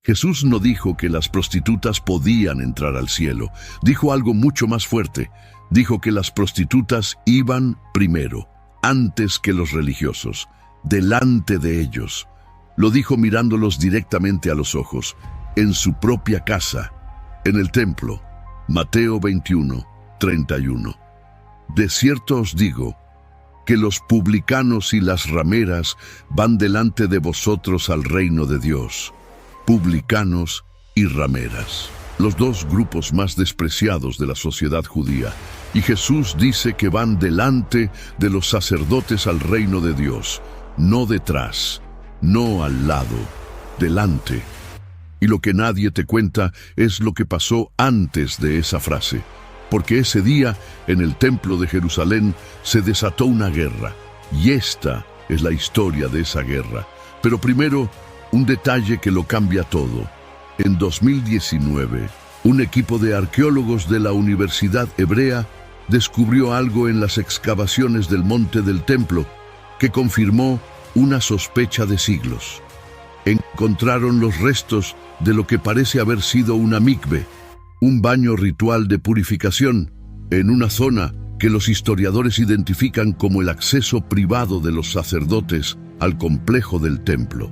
Jesús no dijo que las prostitutas podían entrar al cielo. Dijo algo mucho más fuerte. Dijo que las prostitutas iban primero, antes que los religiosos, delante de ellos. Lo dijo mirándolos directamente a los ojos, en su propia casa, en el templo. Mateo 21, 31. De cierto os digo, que los publicanos y las rameras van delante de vosotros al reino de Dios. Publicanos y rameras, los dos grupos más despreciados de la sociedad judía. Y Jesús dice que van delante de los sacerdotes al reino de Dios, no detrás, no al lado, delante. Y lo que nadie te cuenta es lo que pasó antes de esa frase, porque ese día, en el templo de Jerusalén, se desató una guerra, y esta es la historia de esa guerra. Pero primero, un detalle que lo cambia todo. En 2019, un equipo de arqueólogos de la Universidad Hebrea descubrió algo en las excavaciones del monte del templo que confirmó una sospecha de siglos. Encontraron los restos de lo que parece haber sido una mikve, un baño ritual de purificación, en una zona que los historiadores identifican como el acceso privado de los sacerdotes al complejo del templo.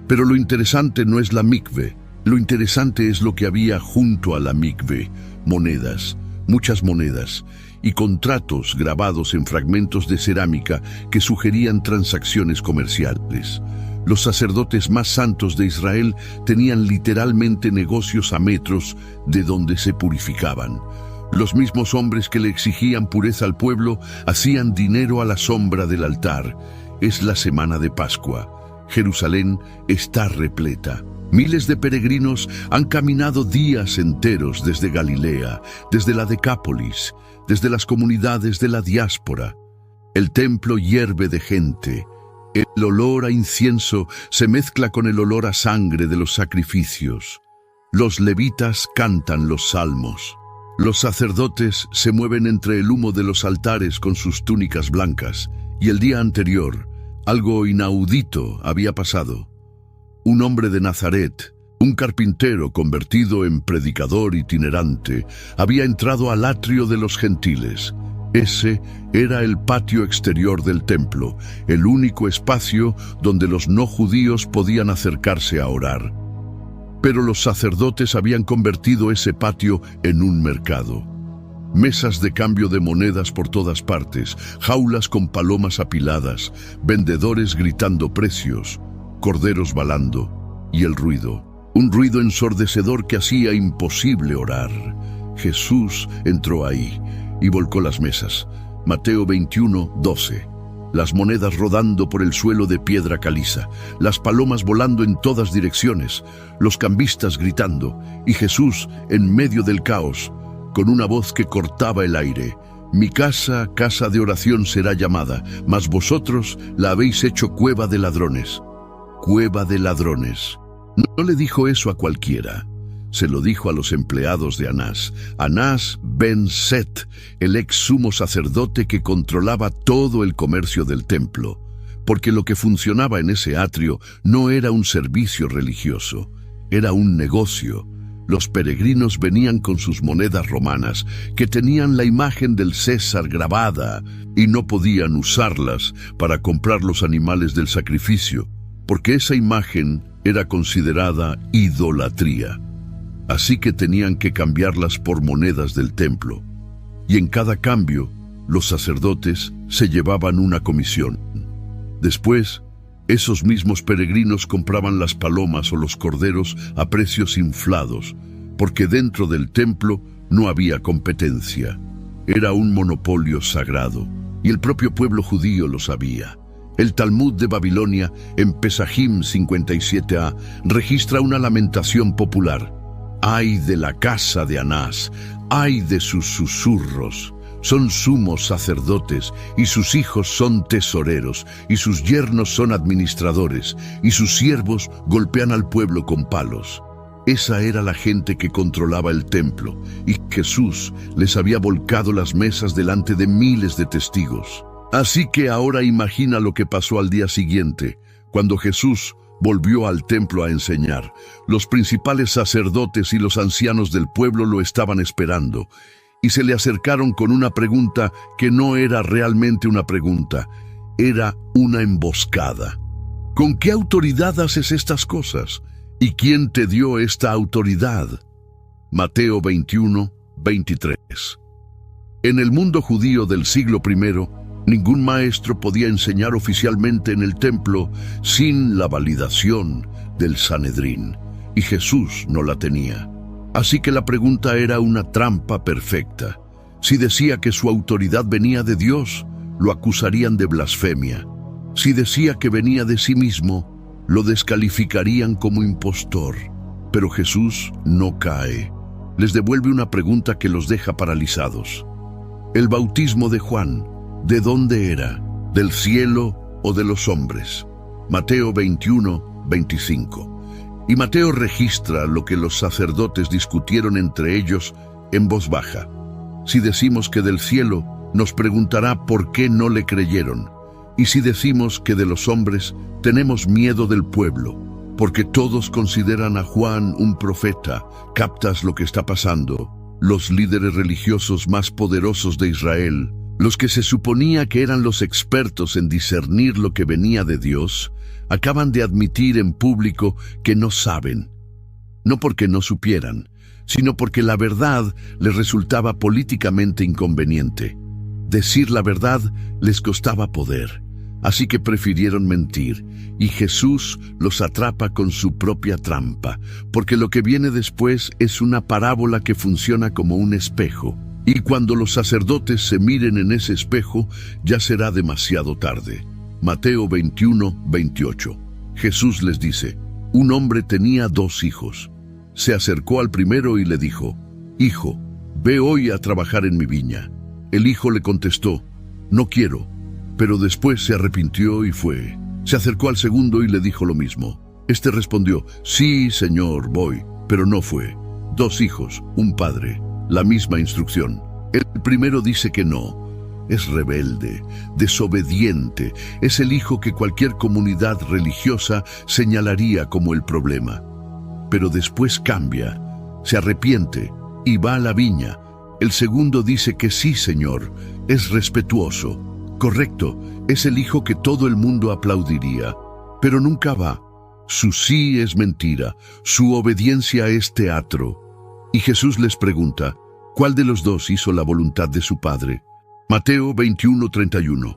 Pero lo interesante no es la mikve, lo interesante es lo que había junto a la mikve: monedas, muchas monedas, y contratos grabados en fragmentos de cerámica que sugerían transacciones comerciales. Los sacerdotes más santos de Israel tenían literalmente negocios a metros de donde se purificaban. Los mismos hombres que le exigían pureza al pueblo hacían dinero a la sombra del altar. Es la semana de Pascua. Jerusalén está repleta. Miles de peregrinos han caminado días enteros desde Galilea, desde la Decápolis, desde las comunidades de la diáspora. El templo hierve de gente. El olor a incienso se mezcla con el olor a sangre de los sacrificios. Los levitas cantan los salmos. Los sacerdotes se mueven entre el humo de los altares con sus túnicas blancas. Y el día anterior, algo inaudito había pasado. Un hombre de Nazaret, un carpintero convertido en predicador itinerante, había entrado al atrio de los gentiles. Ese era el patio exterior del templo, el único espacio donde los no judíos podían acercarse a orar. Pero los sacerdotes habían convertido ese patio en un mercado. Mesas de cambio de monedas por todas partes, jaulas con palomas apiladas, vendedores gritando precios, corderos balando, y el ruido, un ruido ensordecedor que hacía imposible orar. Jesús entró ahí y volcó las mesas. Mateo 21, 12. Las monedas rodando por el suelo de piedra caliza, las palomas volando en todas direcciones, los cambistas gritando, y Jesús en medio del caos, con una voz que cortaba el aire: mi casa, casa de oración será llamada, mas vosotros la habéis hecho cueva de ladrones. Cueva de ladrones. No le dijo eso a cualquiera. Se lo dijo a los empleados de Anás. Anás ben Set, el ex sumo sacerdote que controlaba todo el comercio del templo, porque lo que funcionaba en ese atrio no era un servicio religioso, era un negocio. Los peregrinos venían con sus monedas romanas, que tenían la imagen del César grabada, y no podían usarlas para comprar los animales del sacrificio, porque esa imagen era considerada idolatría. Así que tenían que cambiarlas por monedas del templo. Y en cada cambio, los sacerdotes se llevaban una comisión. Después, esos mismos peregrinos compraban las palomas o los corderos a precios inflados, porque dentro del templo no había competencia. Era un monopolio sagrado, y el propio pueblo judío lo sabía. El Talmud de Babilonia, en Pesajim 57a, registra una lamentación popular. ¡Ay de la casa de Anás! ¡Ay de sus susurros! Son sumos sacerdotes, y sus hijos son tesoreros, y sus yernos son administradores, y sus siervos golpean al pueblo con palos. Esa era la gente que controlaba el templo, y Jesús les había volcado las mesas delante de miles de testigos. Así que ahora imagina lo que pasó al día siguiente, cuando Jesús volvió al templo a enseñar. Los principales sacerdotes y los ancianos del pueblo lo estaban esperando, y se le acercaron con una pregunta que no era realmente una pregunta, era una emboscada. ¿Con qué autoridad haces estas cosas? ¿Y quién te dio esta autoridad? Mateo 21, 23. En el mundo judío del siglo I, ningún maestro podía enseñar oficialmente en el templo sin la validación del Sanedrín, y Jesús no la tenía. Así que la pregunta era una trampa perfecta. Si decía que su autoridad venía de Dios, lo acusarían de blasfemia. Si decía que venía de sí mismo, lo descalificarían como impostor. Pero Jesús no cae. Les devuelve una pregunta que los deja paralizados. El bautismo de Juan, ¿de dónde era? ¿Del cielo o de los hombres? Mateo 21, 25. Y Mateo registra lo que los sacerdotes discutieron entre ellos en voz baja. Si decimos que del cielo, nos preguntará por qué no le creyeron. Y si decimos que de los hombres, tenemos miedo del pueblo, porque todos consideran a Juan un profeta. ¿Captas lo que está pasando? Los líderes religiosos más poderosos de Israel, los que se suponía que eran los expertos en discernir lo que venía de Dios, acaban de admitir en público que no saben. No porque no supieran, sino porque la verdad les resultaba políticamente inconveniente. Decir la verdad les costaba poder, así que prefirieron mentir, y Jesús los atrapa con su propia trampa, porque lo que viene después es una parábola que funciona como un espejo, y cuando los sacerdotes se miren en ese espejo, ya será demasiado tarde. Mateo 21, 28. Jesús les dice: un hombre tenía 2 hijos. Se acercó al primero y le dijo: Hijo, ve hoy a trabajar en mi viña. El hijo le contestó: no quiero. Pero después se arrepintió y fue. Se acercó al segundo y le dijo lo mismo. Este respondió: sí, señor, voy. Pero no fue. 2 hijos, un padre, la misma instrucción. El primero dice que no. Es rebelde, desobediente. Es el hijo que cualquier comunidad religiosa señalaría como el problema. Pero después cambia, se arrepiente y va a la viña. El segundo dice que sí, señor, es respetuoso. Correcto, es el hijo que todo el mundo aplaudiría, pero nunca va. Su sí es mentira, su obediencia es teatro. Y Jesús les pregunta: ¿cuál de los 2 hizo la voluntad de su padre? Mateo 21, 31.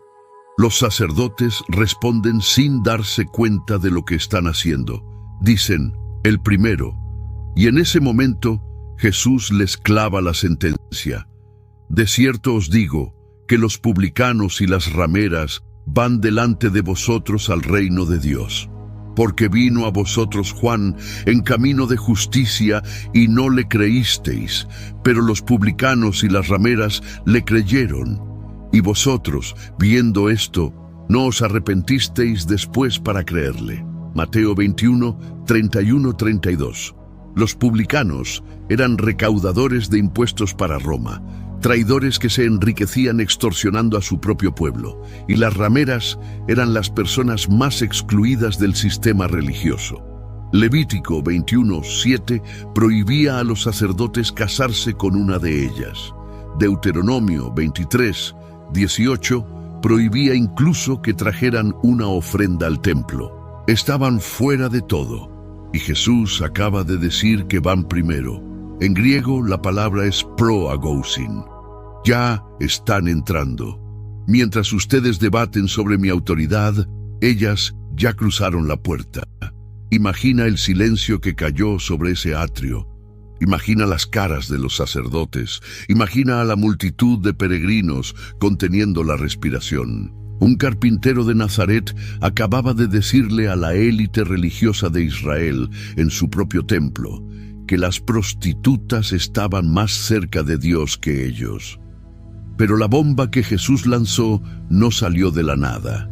Los sacerdotes responden sin darse cuenta de lo que están haciendo. Dicen: el primero. Y en ese momento, Jesús les clava la sentencia. De cierto os digo, que los publicanos y las rameras van delante de vosotros al reino de Dios. Porque vino a vosotros Juan en camino de justicia y no le creísteis, pero los publicanos y las rameras le creyeron. Y vosotros, viendo esto, no os arrepentisteis después para creerle. Mateo 21, 31, 32. Los publicanos eran recaudadores de impuestos para Roma, traidores que se enriquecían extorsionando a su propio pueblo, y las rameras eran las personas más excluidas del sistema religioso. Levítico 21, 7 prohibía a los sacerdotes casarse con una de ellas. Deuteronomio 23, 18 prohibía incluso que trajeran una ofrenda al templo. Estaban fuera de todo, y Jesús acaba de decir que van primero. En griego la palabra es proagousin. Ya están entrando. Mientras ustedes debaten sobre mi autoridad, ellas ya cruzaron la puerta. Imagina el silencio que cayó sobre ese atrio. Imagina las caras de los sacerdotes. Imagina a la multitud de peregrinos conteniendo la respiración. Un carpintero de Nazaret acababa de decirle a la élite religiosa de Israel en su propio templo que las prostitutas estaban más cerca de Dios que ellos. Pero la bomba que Jesús lanzó no salió de la nada.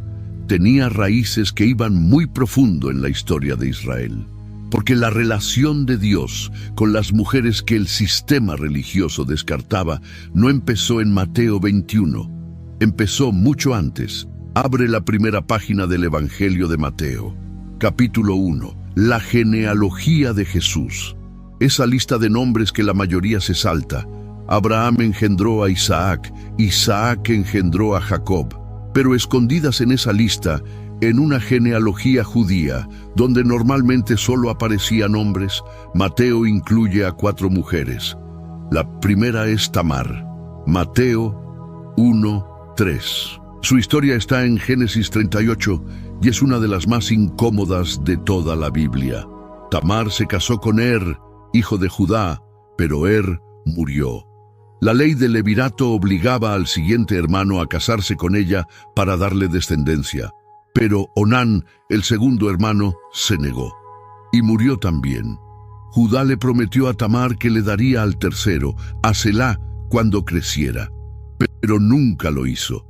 Tenía raíces que iban muy profundo en la historia de Israel. Porque la relación de Dios con las mujeres que el sistema religioso descartaba no empezó en Mateo 21. Empezó mucho antes. Abre la primera página del Evangelio de Mateo. Capítulo 1. La genealogía de Jesús. Esa lista de nombres que la mayoría se salta. Abraham engendró a Isaac, Isaac engendró a Jacob. Pero escondidas en esa lista, en una genealogía judía, donde normalmente solo aparecían hombres, Mateo incluye a 4 mujeres. La primera es Tamar. Mateo 1:3. Su historia está en Génesis 38 y es una de las más incómodas de toda la Biblia. Tamar se casó con hijo de Judá, pero murió. La ley del levirato obligaba al siguiente hermano a casarse con ella para darle descendencia, pero Onán, el segundo hermano, se negó y murió también. Judá le prometió a Tamar que le daría al tercero, a Selá, cuando creciera, pero nunca lo hizo.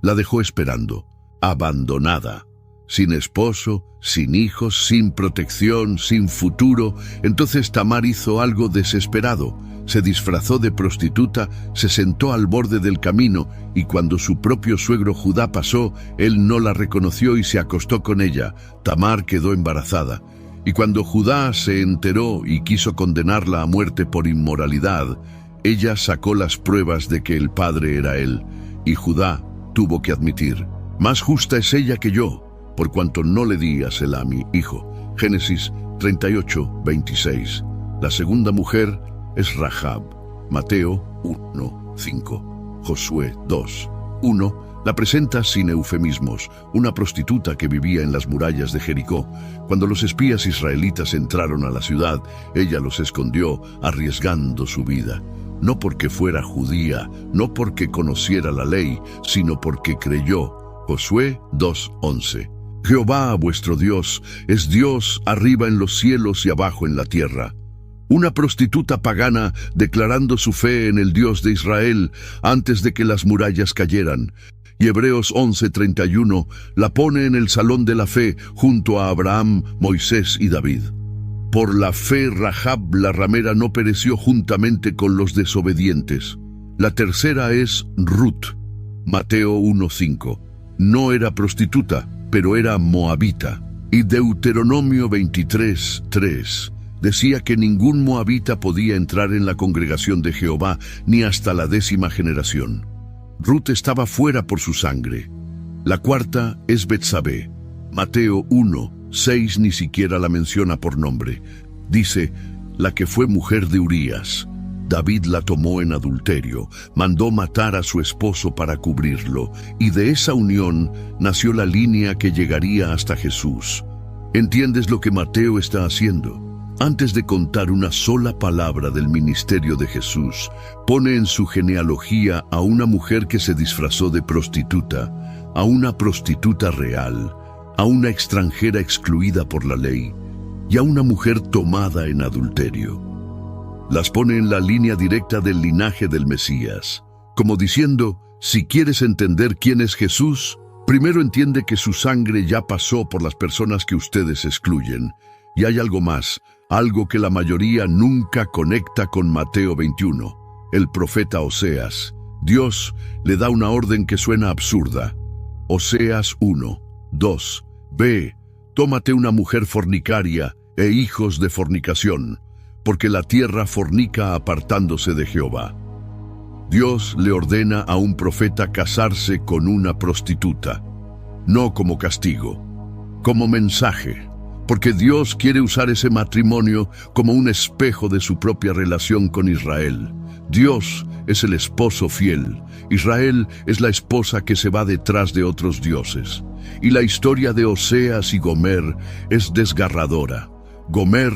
La dejó esperando, abandonada, sin esposo, sin hijos, sin protección, sin futuro. Entonces Tamar hizo algo desesperado. Se disfrazó de prostituta, se sentó al borde del camino y cuando su propio suegro Judá pasó, él no la reconoció y se acostó con ella. Tamar quedó embarazada. Y cuando Judá se enteró y quiso condenarla a muerte por inmoralidad, ella sacó las pruebas de que el padre era él. Y Judá tuvo que admitir: más justa es ella que yo, por cuanto no le di a Selá mi hijo. Génesis 38:26. La segunda mujer es Rahab. Mateo 1:5. Josué 2:1 la presenta sin eufemismos, una prostituta que vivía en las murallas de Jericó. Cuando los espías israelitas entraron a la ciudad, ella los escondió, arriesgando su vida. No porque fuera judía, no porque conociera la ley, sino porque creyó. Josué 2:11. Jehová, vuestro Dios, es Dios arriba en los cielos y abajo en la tierra. Una prostituta pagana declarando su fe en el Dios de Israel antes de que las murallas cayeran. Y Hebreos 11:31 la pone en el salón de la fe junto a Abraham, Moisés y David. Por la fe Rahab la ramera no pereció juntamente con los desobedientes. La tercera es Ruth. Mateo 1:5. No era prostituta, pero era moabita. Y Deuteronomio 23:3 decía que ningún moabita podía entrar en la congregación de Jehová ni hasta la 10ª generación. Ruth estaba fuera por su sangre. La cuarta es Betsabé. Mateo 1:6 ni siquiera la menciona por nombre. Dice: la que fue mujer de Urías. David la tomó en adulterio, mandó matar a su esposo para cubrirlo, y de esa unión nació la línea que llegaría hasta Jesús. ¿Entiendes lo que Mateo está haciendo? Antes de contar una sola palabra del ministerio de Jesús, pone en su genealogía a una mujer que se disfrazó de prostituta, a una prostituta real, a una extranjera excluida por la ley y a una mujer tomada en adulterio. Las pone en la línea directa del linaje del Mesías, como diciendo: si quieres entender quién es Jesús, primero entiende que su sangre ya pasó por las personas que ustedes excluyen. Y hay algo más, algo que la mayoría nunca conecta con Mateo 21. El profeta Oseas. Dios le da una orden que suena absurda. Oseas 1:2. Ve, tómate una mujer fornicaria e hijos de fornicación, porque la tierra fornica apartándose de Jehová. Dios le ordena a un profeta casarse con una prostituta, no como castigo, como mensaje, porque Dios quiere usar ese matrimonio como un espejo de su propia relación con Israel. Dios es el esposo fiel, Israel es la esposa que se va detrás de otros dioses. Y la historia de Oseas y Gomer es desgarradora. Gomer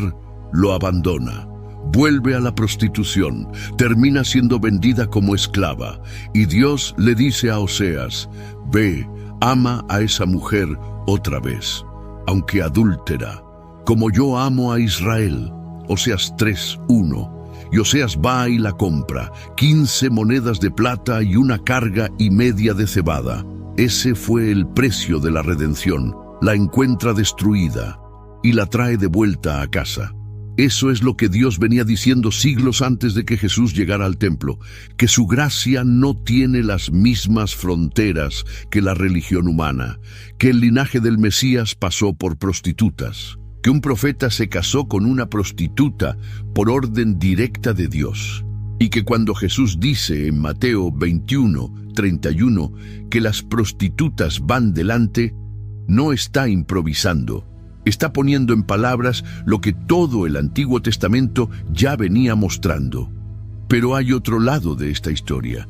lo abandona, vuelve a la prostitución, termina siendo vendida como esclava, y Dios le dice a Oseas: ve, ama a esa mujer otra vez, aunque adúltera, como yo amo a Israel. Oseas 3:1. Y Oseas va y la compra, 15 monedas de plata y una carga y media de cebada. Ese fue el precio de la redención. La encuentra destruida y la trae de vuelta a casa. Eso es lo que Dios venía diciendo siglos antes de que Jesús llegara al templo, que su gracia no tiene las mismas fronteras que la religión humana, que el linaje del Mesías pasó por prostitutas, que un profeta se casó con una prostituta por orden directa de Dios, y que cuando Jesús dice en Mateo 21:31 que las prostitutas van delante, no está improvisando. Está poniendo en palabras lo que todo el Antiguo Testamento ya venía mostrando. Pero hay otro lado de esta historia,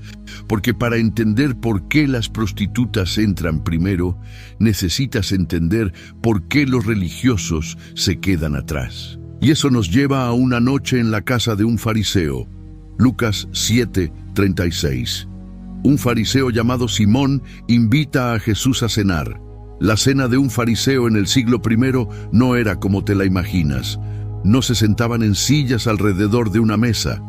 porque para entender por qué las prostitutas entran primero, necesitas entender por qué los religiosos se quedan atrás. Y eso nos lleva a una noche en la casa de un fariseo. Lucas 7:36. Un fariseo llamado Simón invita a Jesús a cenar. La cena de un fariseo en el siglo I no era como te la imaginas. No se sentaban en sillas alrededor de una mesa.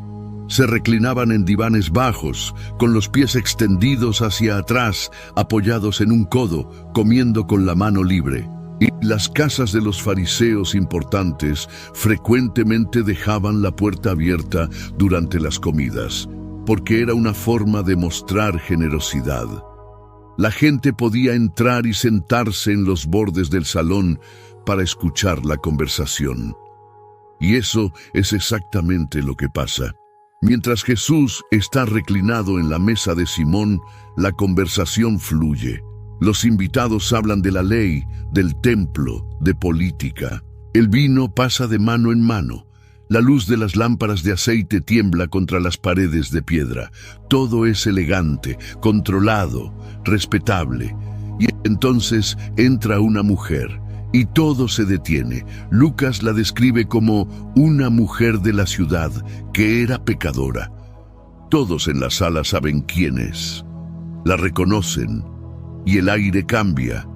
Se reclinaban en divanes bajos, con los pies extendidos hacia atrás, apoyados en un codo, comiendo con la mano libre. Y las casas de los fariseos importantes frecuentemente dejaban la puerta abierta durante las comidas, porque era una forma de mostrar generosidad. La gente podía entrar y sentarse en los bordes del salón para escuchar la conversación. Y eso es exactamente lo que pasa. Mientras Jesús está reclinado en la mesa de Simón, la conversación fluye. Los invitados hablan de la ley, del templo, de política. El vino pasa de mano en mano. La luz de las lámparas de aceite tiembla contra las paredes de piedra. Todo es elegante, controlado, respetable. Y entonces entra una mujer, y todo se detiene. Lucas la describe como una mujer de la ciudad que era pecadora. Todos en la sala saben quién es. La reconocen, y el aire cambia.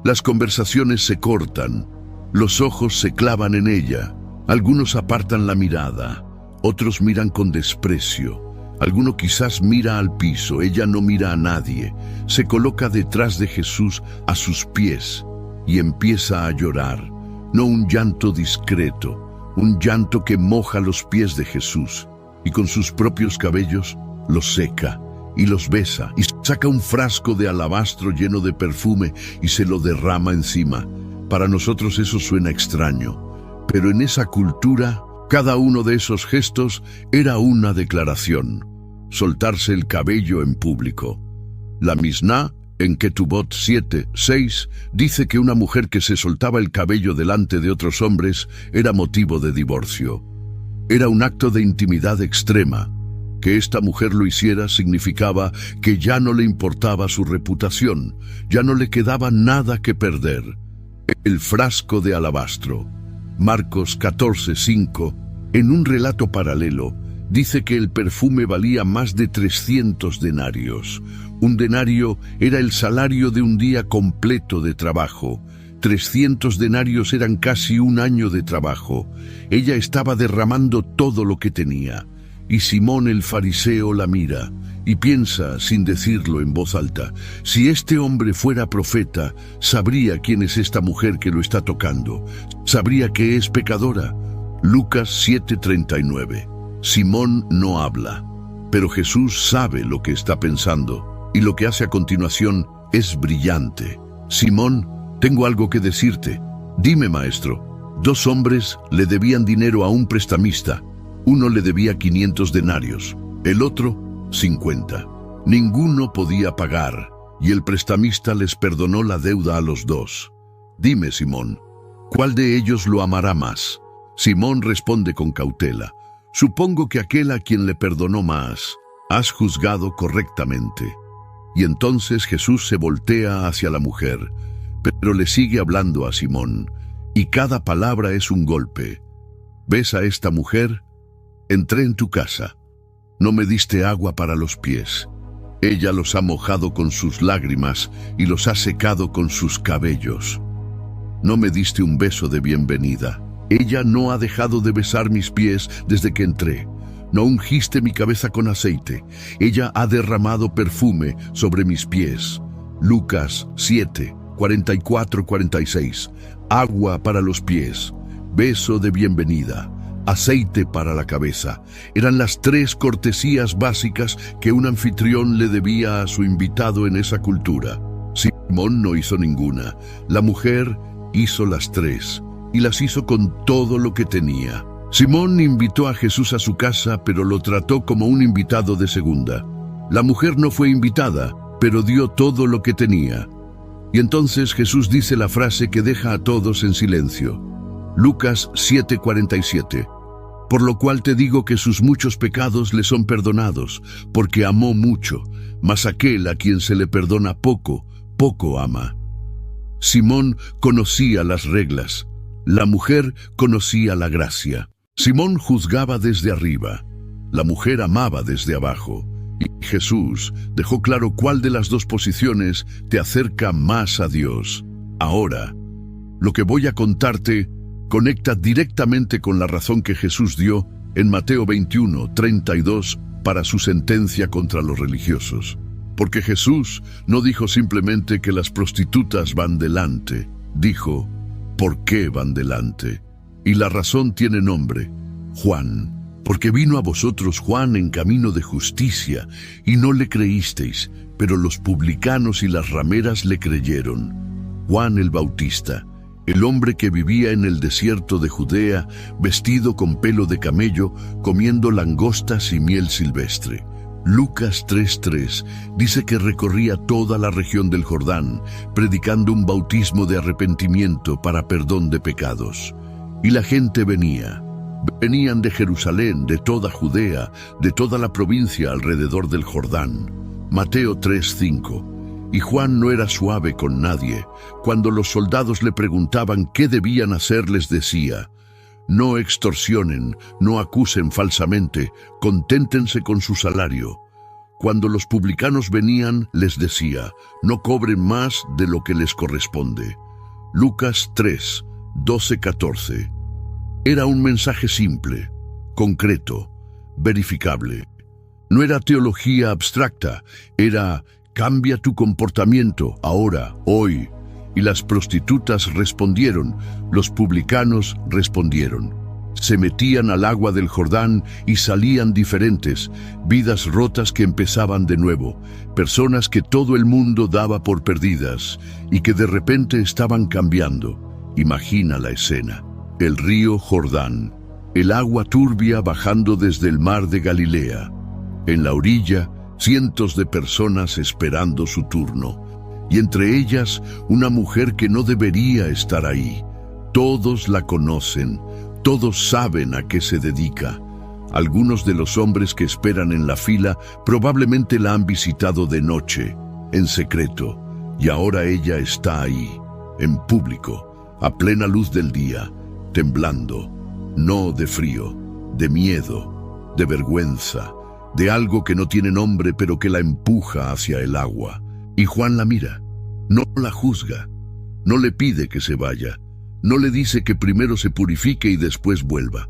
Las conversaciones se cortan, los ojos se clavan en ella. Algunos apartan la mirada, otros miran con desprecio. Alguno quizás mira al piso, ella no mira a nadie. Se coloca detrás de Jesús a sus pies y empieza a llorar. No un llanto discreto, un llanto que moja los pies de Jesús y con sus propios cabellos los seca y los besa y saca un frasco de alabastro lleno de perfume y se lo derrama encima. Para nosotros eso suena extraño. Pero en esa cultura, cada uno de esos gestos era una declaración: soltarse el cabello en público. La Misná, en Ketubot 7:6, dice que una mujer que se soltaba el cabello delante de otros hombres era motivo de divorcio. Era un acto de intimidad extrema. Que esta mujer lo hiciera significaba que ya no le importaba su reputación, ya no le quedaba nada que perder. El frasco de alabastro. Marcos 14:5, en un relato paralelo, dice que el perfume valía más de 300 denarios. Un denario era el salario de un día completo de trabajo. 300 denarios eran casi un año de trabajo. Ella estaba derramando todo lo que tenía. Y Simón el fariseo la mira y piensa, sin decirlo en voz alta: si este hombre fuera profeta, sabría quién es esta mujer que lo está tocando. Sabría que es pecadora. Lucas 7:39. Simón no habla, pero Jesús sabe lo que está pensando, y lo que hace a continuación es brillante. Simón, tengo algo que decirte. Dime, maestro. 2 hombres le debían dinero a un prestamista. Uno le debía 500 denarios, el otro 50. Ninguno podía pagar, y el prestamista les perdonó la deuda a los 2. Dime, Simón, ¿cuál de ellos lo amará más? Simón responde con cautela: supongo que aquel a quien le perdonó más. Has juzgado correctamente. Y entonces Jesús se voltea hacia la mujer, pero le sigue hablando a Simón, y cada palabra es un golpe. ¿Ves a esta mujer? Entré en tu casa. No me diste agua para los pies. Ella los ha mojado con sus lágrimas y los ha secado con sus cabellos. No me diste un beso de bienvenida. Ella no ha dejado de besar mis pies desde que entré. No ungiste mi cabeza con aceite. Ella ha derramado perfume sobre mis pies. Lucas 7:44-46. Agua para los pies. Beso de bienvenida. aceite para la cabeza. Eran las 3 cortesías básicas que un anfitrión le debía a su invitado en esa cultura. Simón no hizo ninguna. La mujer hizo las 3 y las hizo con todo lo que tenía. Simón invitó a Jesús a su casa, pero lo trató como un invitado de segunda. La mujer no fue invitada, pero dio todo lo que tenía. Y entonces Jesús dice la frase que deja a todos en silencio. Lucas 7:47. Por lo cual te digo que sus muchos pecados le son perdonados, porque amó mucho, mas aquel a quien se le perdona poco, poco ama. Simón conocía las reglas. La mujer conocía la gracia. Simón juzgaba desde arriba. La mujer amaba desde abajo. Y Jesús dejó claro cuál de las 2 posiciones te acerca más a Dios. Ahora, lo que voy a contarte conecta directamente con la razón que Jesús dio en Mateo 21:32 para su sentencia contra los religiosos. Porque Jesús no dijo simplemente que las prostitutas van delante, dijo, ¿por qué van delante? Y la razón tiene nombre, Juan. Porque vino a vosotros Juan en camino de justicia, y no le creísteis, pero los publicanos y las rameras le creyeron. Juan el Bautista, el hombre que vivía en el desierto de Judea, vestido con pelo de camello, comiendo langostas y miel silvestre. Lucas 3:3 dice que recorría toda la región del Jordán, predicando un bautismo de arrepentimiento para perdón de pecados. Y la gente venían de Jerusalén, de toda Judea, de toda la provincia alrededor del Jordán. Mateo 3:5. Y Juan no era suave con nadie. Cuando los soldados le preguntaban qué debían hacer, les decía, no extorsionen, no acusen falsamente, conténtense con su salario. Cuando los publicanos venían, les decía, no cobren más de lo que les corresponde. Lucas 3:12-14. Era un mensaje simple, concreto, verificable. No era teología abstracta, era cambia tu comportamiento ahora, hoy. Y las prostitutas respondieron, los publicanos respondieron. Se metían al agua del Jordán y salían diferentes, vidas rotas que empezaban de nuevo, personas que todo el mundo daba por perdidas y que de repente estaban cambiando. Imagina la escena. El río Jordán, el agua turbia bajando desde el mar de Galilea. En la orilla, cientos de personas esperando su turno, y entre ellas una mujer que no debería estar ahí. Todos la conocen, todos saben a qué se dedica. Algunos de los hombres que esperan en la fila probablemente la han visitado de noche, en secreto, y ahora ella está ahí, en público, a plena luz del día, temblando, no de frío, de miedo, de vergüenza, de algo que no tiene nombre pero que la empuja hacia el agua. Y Juan la mira, no la juzga, no le pide que se vaya, no le dice que primero se purifique y después vuelva.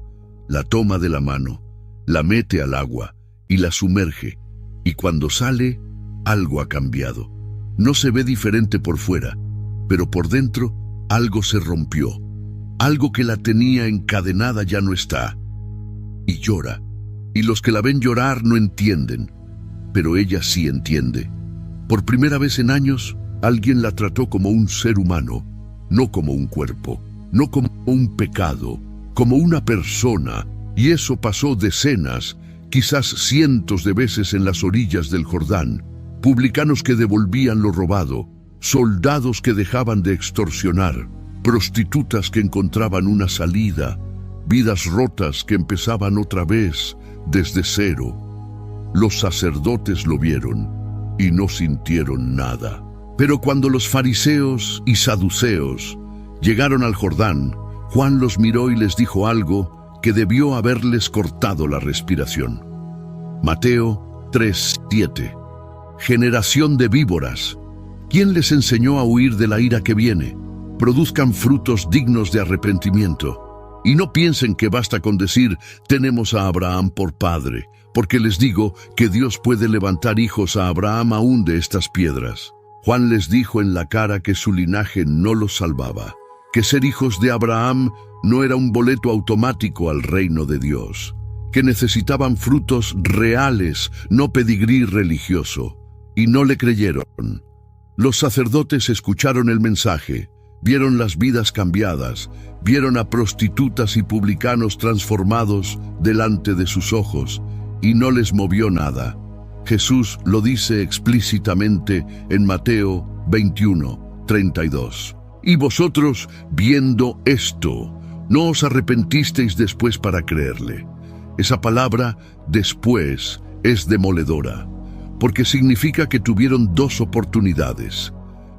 La toma de la mano, la mete al agua y la sumerge, y cuando sale, algo ha cambiado. No se ve diferente por fuera, pero por dentro algo se rompió. Algo que la tenía encadenada ya no está. Y llora. Y los que la ven llorar no entienden, pero ella sí entiende. Por primera vez en años, alguien la trató como un ser humano, no como un cuerpo, no como un pecado, como una persona. Y eso pasó decenas, quizás cientos de veces en las orillas del Jordán. Publicanos que devolvían lo robado, soldados que dejaban de extorsionar, prostitutas que encontraban una salida, vidas rotas que empezaban otra vez, desde cero. Los sacerdotes lo vieron y no sintieron nada. Pero cuando los fariseos y saduceos llegaron al Jordán, Juan los miró y les dijo algo que debió haberles cortado la respiración. Mateo 3:7. Generación de víboras, ¿quién les enseñó a huir de la ira que viene? Produzcan frutos dignos de arrepentimiento. Y no piensen que basta con decir, tenemos a Abraham por padre, porque les digo que Dios puede levantar hijos a Abraham aún de estas piedras. Juan les dijo en la cara que su linaje no los salvaba, que ser hijos de Abraham no era un boleto automático al reino de Dios, que necesitaban frutos reales, no pedigrí religioso, y no le creyeron. Los sacerdotes escucharon el mensaje, vieron las vidas cambiadas, vieron a prostitutas y publicanos transformados delante de sus ojos, y no les movió nada. Jesús lo dice explícitamente en Mateo 21:32. Y vosotros, viendo esto, no os arrepentisteis después para creerle. Esa palabra, después, es demoledora, porque significa que tuvieron dos oportunidades.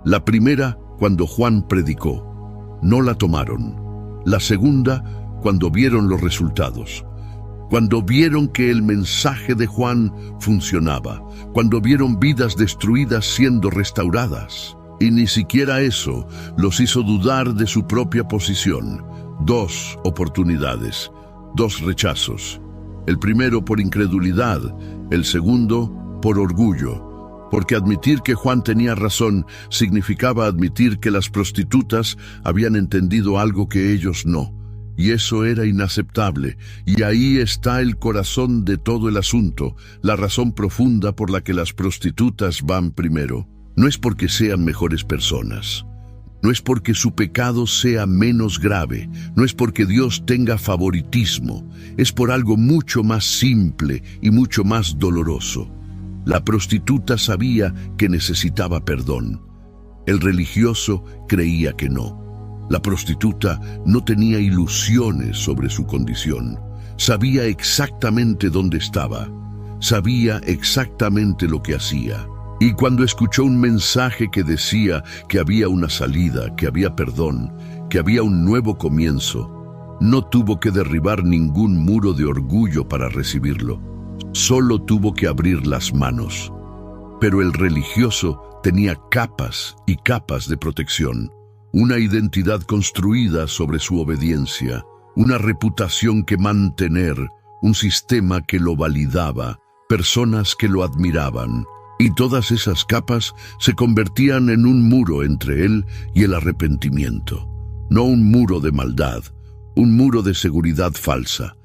La primera, cuando Juan predicó, no la tomaron. La segunda, cuando vieron los resultados. Cuando vieron que el mensaje de Juan funcionaba, cuando vieron vidas destruidas siendo restauradas. Y ni siquiera eso los hizo dudar de su propia posición. Dos oportunidades, dos rechazos. El primero por incredulidad, el segundo por orgullo. Porque admitir que Juan tenía razón significaba admitir que las prostitutas habían entendido algo que ellos no. Y eso era inaceptable. Y ahí está el corazón de todo el asunto, la razón profunda por la que las prostitutas van primero. No es porque sean mejores personas. No es porque su pecado sea menos grave. No es porque Dios tenga favoritismo. Es por algo mucho más simple y mucho más doloroso. La prostituta sabía que necesitaba perdón. El religioso creía que no. La prostituta no tenía ilusiones sobre su condición. Sabía exactamente dónde estaba. Sabía exactamente lo que hacía. Y cuando escuchó un mensaje que decía que había una salida, que había perdón, que había un nuevo comienzo, no tuvo que derribar ningún muro de orgullo para recibirlo. Solo tuvo que abrir las manos. Pero el religioso tenía capas y capas de protección. Una identidad construida sobre su obediencia, una reputación que mantener, un sistema que lo validaba, personas que lo admiraban. Y todas esas capas se convertían en un muro entre él y el arrepentimiento. No un muro de maldad, un muro de seguridad falsa.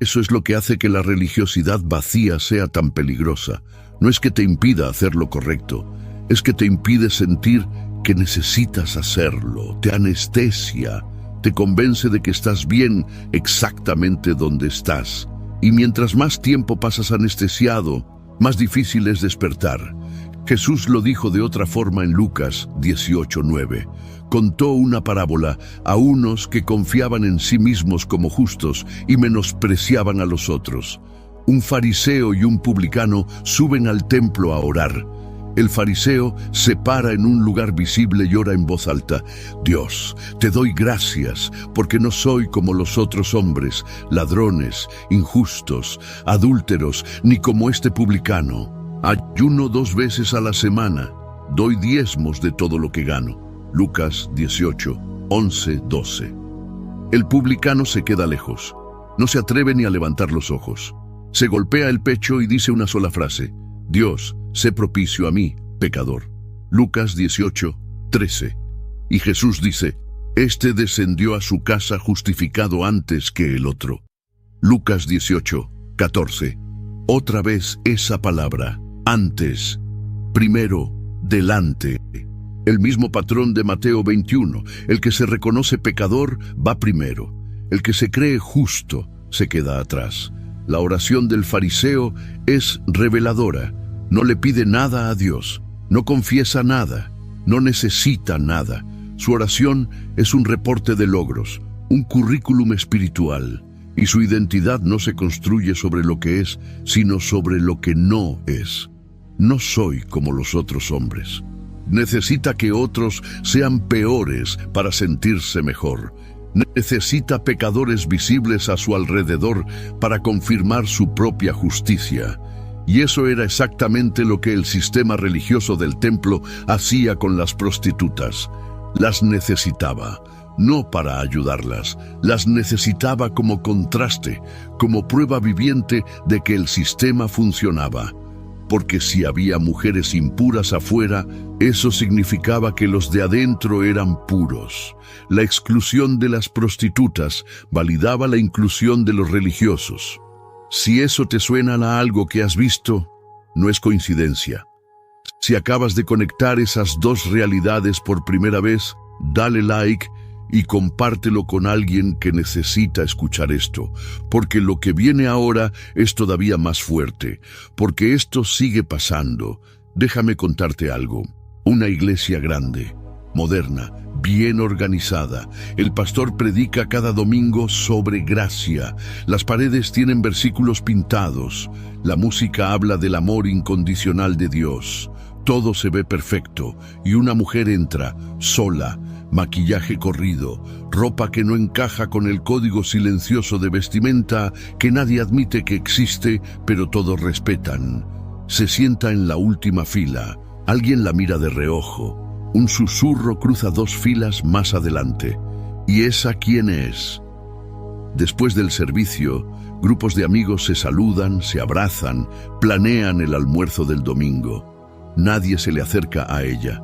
Eso es lo que hace que la religiosidad vacía sea tan peligrosa. No es que te impida hacer lo correcto, es que te impide sentir que necesitas hacerlo, te anestesia, te convence de que estás bien exactamente donde estás. Y mientras más tiempo pasas anestesiado, más difícil es despertar. Jesús lo dijo de otra forma en Lucas 18:9. Contó una parábola a unos que confiaban en sí mismos como justos y menospreciaban a los otros. Un fariseo y un publicano suben al templo a orar. El fariseo se para en un lugar visible y ora en voz alta: Dios, te doy gracias porque no soy como los otros hombres, ladrones, injustos, adúlteros, ni como este publicano. Ayuno 2 veces a la semana, doy diezmos de todo lo que gano. Lucas 18:11-12. El publicano se queda lejos. No se atreve ni a levantar los ojos. Se golpea el pecho y dice una sola frase: Dios, sé propicio a mí, pecador. Lucas 18:13. Y Jesús dice: Este descendió a su casa justificado antes que el otro. Lucas 18:14. Otra vez esa palabra, antes, primero, delante. El mismo patrón de Mateo 21. El que se reconoce pecador va primero. El que se cree justo se queda atrás. La oración del fariseo es reveladora. No le pide nada a Dios, no confiesa nada, no necesita nada. Su oración es un reporte de logros, un currículum espiritual, y su identidad no se construye sobre lo que es, sino sobre lo que no es. No soy como los otros hombres. Necesita que otros sean peores para sentirse mejor. Necesita pecadores visibles a su alrededor para confirmar su propia justicia. Y eso era exactamente lo que el sistema religioso del templo hacía con las prostitutas. Las necesitaba, no para ayudarlas, las necesitaba como contraste, como prueba viviente de que el sistema funcionaba. porque si había mujeres impuras afuera, eso significaba que los de adentro eran puros. La exclusión de las prostitutas validaba la inclusión de los religiosos. Si eso te suena a algo que has visto, no es coincidencia. Si acabas de conectar esas dos realidades por primera vez, dale like y compártelo con alguien que necesita escuchar esto, porque lo que viene ahora es todavía más fuerte, porque esto sigue pasando. Déjame contarte algo. Una iglesia grande, moderna, bien organizada. El pastor predica cada domingo sobre gracia. Las paredes tienen versículos pintados. La música habla del amor incondicional de Dios. Todo se ve perfecto y una mujer entra, sola, maquillaje corrido, ropa que no encaja con el código silencioso de vestimenta que nadie admite que existe, pero todos respetan. Se sienta en la última fila. Alguien la mira de reojo. Un susurro cruza dos filas más adelante. ¿Y esa quién es? Después del servicio, grupos de amigos se saludan, se abrazan, planean el almuerzo del domingo. Nadie se le acerca a ella.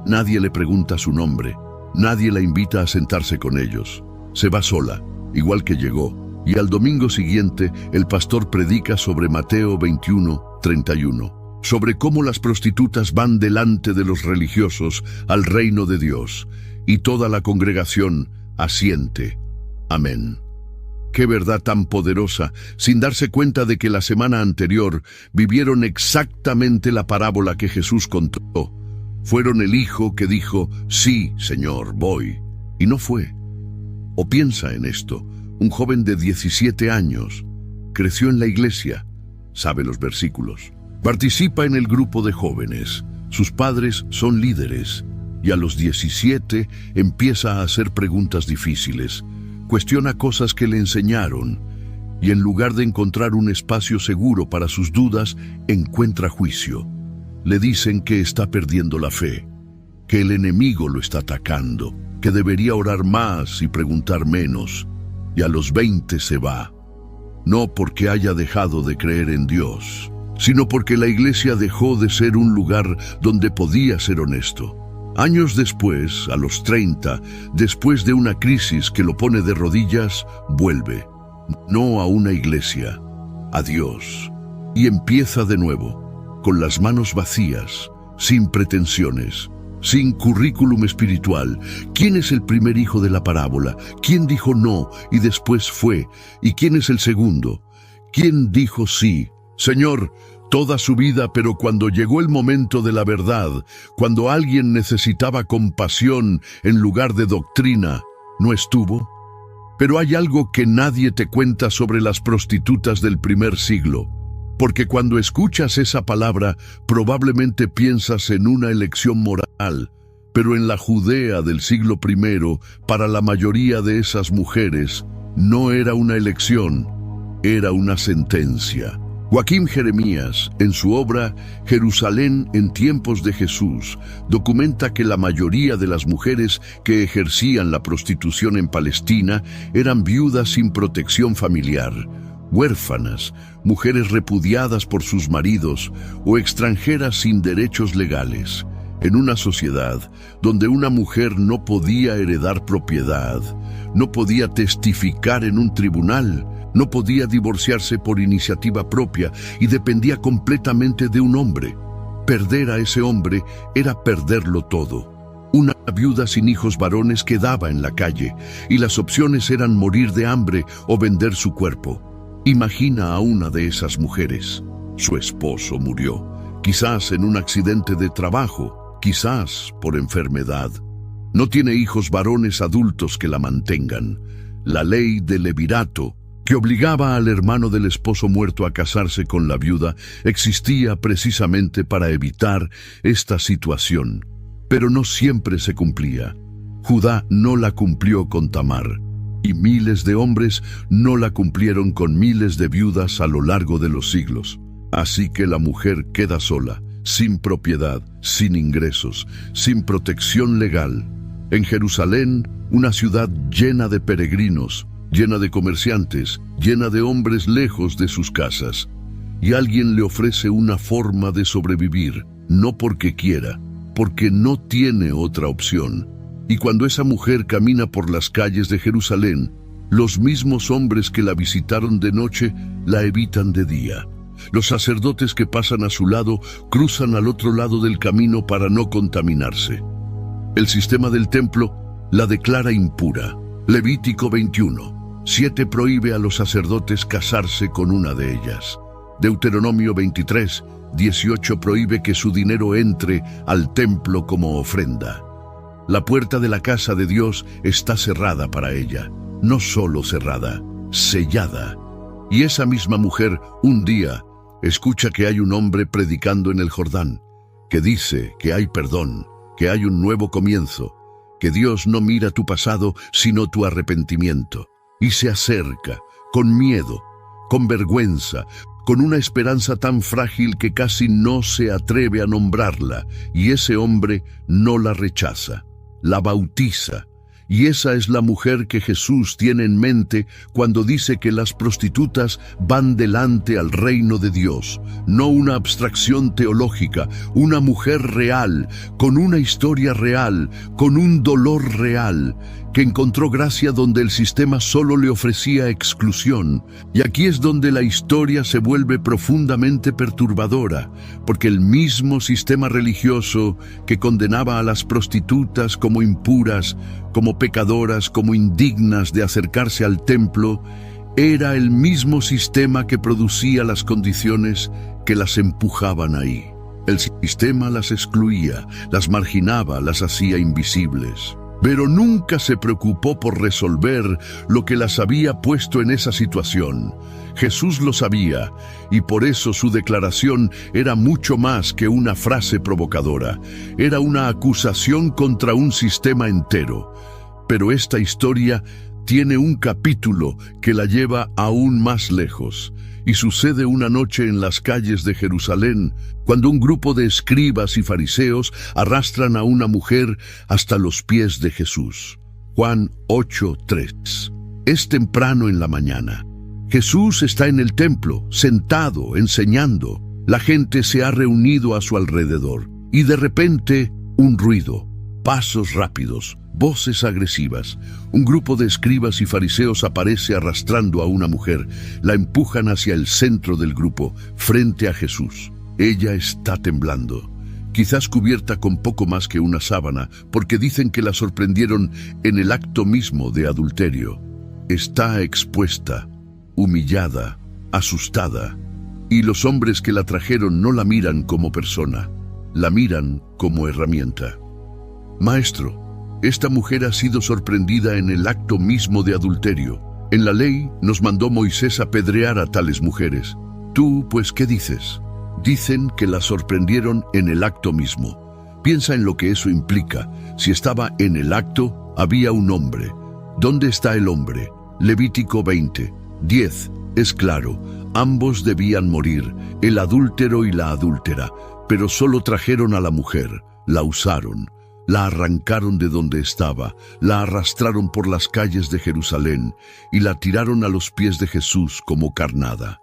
Nadie le pregunta su nombre. Nadie la invita a sentarse con ellos. Se va sola, igual que llegó. Y al domingo siguiente, el pastor predica sobre Mateo 21:31, sobre cómo las prostitutas van delante de los religiosos al reino de Dios. Y toda la congregación asiente. Amén. Qué verdad tan poderosa, sin darse cuenta de que la semana anterior vivieron exactamente la parábola que Jesús contó. Fueron el hijo que dijo, sí, Señor, voy, y no fue. O piensa en esto, un joven de 17 años, creció en la iglesia, sabe los versículos, participa en el grupo de jóvenes, sus padres son líderes, y a los 17 empieza a hacer preguntas difíciles. Cuestiona cosas que le enseñaron y en lugar de encontrar un espacio seguro para sus dudas, encuentra juicio. Le dicen que está perdiendo la fe, que el enemigo lo está atacando, que debería orar más y preguntar menos. Y a los 20 se va. No porque haya dejado de creer en Dios, sino porque la iglesia dejó de ser un lugar donde podía ser honesto. Años después, a los 30, después de una crisis que lo pone de rodillas, vuelve, no a una iglesia, a Dios, y empieza de nuevo, con las manos vacías, sin pretensiones, sin currículum espiritual. ¿Quién es el primer hijo de la parábola? ¿Quién dijo no y después fue? ¿Y quién es el segundo? ¿Quién dijo sí? Señor, toda su vida, pero cuando llegó el momento de la verdad, cuando alguien necesitaba compasión en lugar de doctrina, ¿no estuvo? Pero hay algo que nadie te cuenta sobre las prostitutas del primer siglo, porque cuando escuchas esa palabra, probablemente piensas en una elección moral, pero en la Judea del siglo I, para la mayoría de esas mujeres, no era una elección, era una sentencia. Joaquín Jeremías, en su obra Jerusalén en tiempos de Jesús, documenta que la mayoría de las mujeres que ejercían la prostitución en Palestina eran viudas sin protección familiar, huérfanas, mujeres repudiadas por sus maridos o extranjeras sin derechos legales. En una sociedad donde una mujer no podía heredar propiedad, no podía testificar en un tribunal, no podía divorciarse por iniciativa propia y dependía completamente de un hombre. Perder a ese hombre era perderlo todo. Una viuda sin hijos varones quedaba en la calle y las opciones eran morir de hambre o vender su cuerpo. Imagina a una de esas mujeres. Su esposo murió, quizás en un accidente de trabajo, quizás por enfermedad. No tiene hijos varones adultos que la mantengan. La ley del levirato, que obligaba al hermano del esposo muerto a casarse con la viuda, existía precisamente para evitar esta situación. Pero no siempre se cumplía. Judá no la cumplió con Tamar, y miles de hombres no la cumplieron con miles de viudas a lo largo de los siglos. Así que la mujer queda sola, sin propiedad, sin ingresos, sin protección legal. En Jerusalén, una ciudad llena de peregrinos, llena de comerciantes, llena de hombres lejos de sus casas. y alguien le ofrece una forma de sobrevivir, no porque quiera, porque no tiene otra opción. Y cuando esa mujer camina por las calles de Jerusalén, los mismos hombres que la visitaron de noche la evitan de día. Los sacerdotes que pasan a su lado cruzan al otro lado del camino para no contaminarse. El sistema del templo la declara impura. Levítico 21. 7 prohíbe a los sacerdotes casarse con una de ellas. Deuteronomio 23. 18 prohíbe que su dinero entre al templo como ofrenda. La puerta de la casa de Dios está cerrada para ella. No solo cerrada, sellada. Y esa misma mujer, un día, escucha que hay un hombre predicando en el Jordán, que dice que hay perdón, que hay un nuevo comienzo, que Dios no mira tu pasado, sino tu arrepentimiento. Y se acerca, con miedo, con vergüenza, con una esperanza tan frágil que casi no se atreve a nombrarla, y ese hombre no la rechaza, la bautiza. Y esa es la mujer que Jesús tiene en mente cuando dice que las prostitutas van delante al reino de Dios, no una abstracción teológica, una mujer real, con una historia real, con un dolor real, que encontró gracia donde el sistema solo le ofrecía exclusión. Y aquí es donde la historia se vuelve profundamente perturbadora, porque el mismo sistema religioso que condenaba a las prostitutas como impuras, como pecadoras, como indignas de acercarse al templo, era el mismo sistema que producía las condiciones que las empujaban ahí. El sistema las excluía, las marginaba, las hacía invisibles. Pero nunca se preocupó por resolver lo que las había puesto en esa situación. Jesús lo sabía, y por eso su declaración era mucho más que una frase provocadora. Era una acusación contra un sistema entero. Pero esta historia tiene un capítulo que la lleva aún más lejos. Y sucede una noche en las calles de Jerusalén, cuando un grupo de escribas y fariseos arrastran a una mujer hasta los pies de Jesús. Juan 8:3. Es temprano en la mañana. Jesús está en el templo, sentado, enseñando. La gente se ha reunido a su alrededor. Y de repente, un ruido, pasos rápidos, voces agresivas. Un grupo de escribas y fariseos aparece arrastrando a una mujer. La empujan hacia el centro del grupo, frente a Jesús. Ella está temblando, quizás cubierta con poco más que una sábana, porque dicen que la sorprendieron en el acto mismo de adulterio. Está expuesta, humillada, asustada, y los hombres que la trajeron no la miran como persona, la miran como herramienta. Maestro, esta mujer ha sido sorprendida en el acto mismo de adulterio. En la ley nos mandó Moisés apedrear a tales mujeres. Tú, pues, ¿qué dices? Dicen que la sorprendieron en el acto mismo. Piensa en lo que eso implica. Si estaba en el acto, había un hombre. ¿Dónde está el hombre? Levítico 20:10. Es claro, ambos debían morir, el adúltero y la adúltera, pero solo trajeron a la mujer, la usaron. La arrancaron de donde estaba, la arrastraron por las calles de Jerusalén y la tiraron a los pies de Jesús como carnada.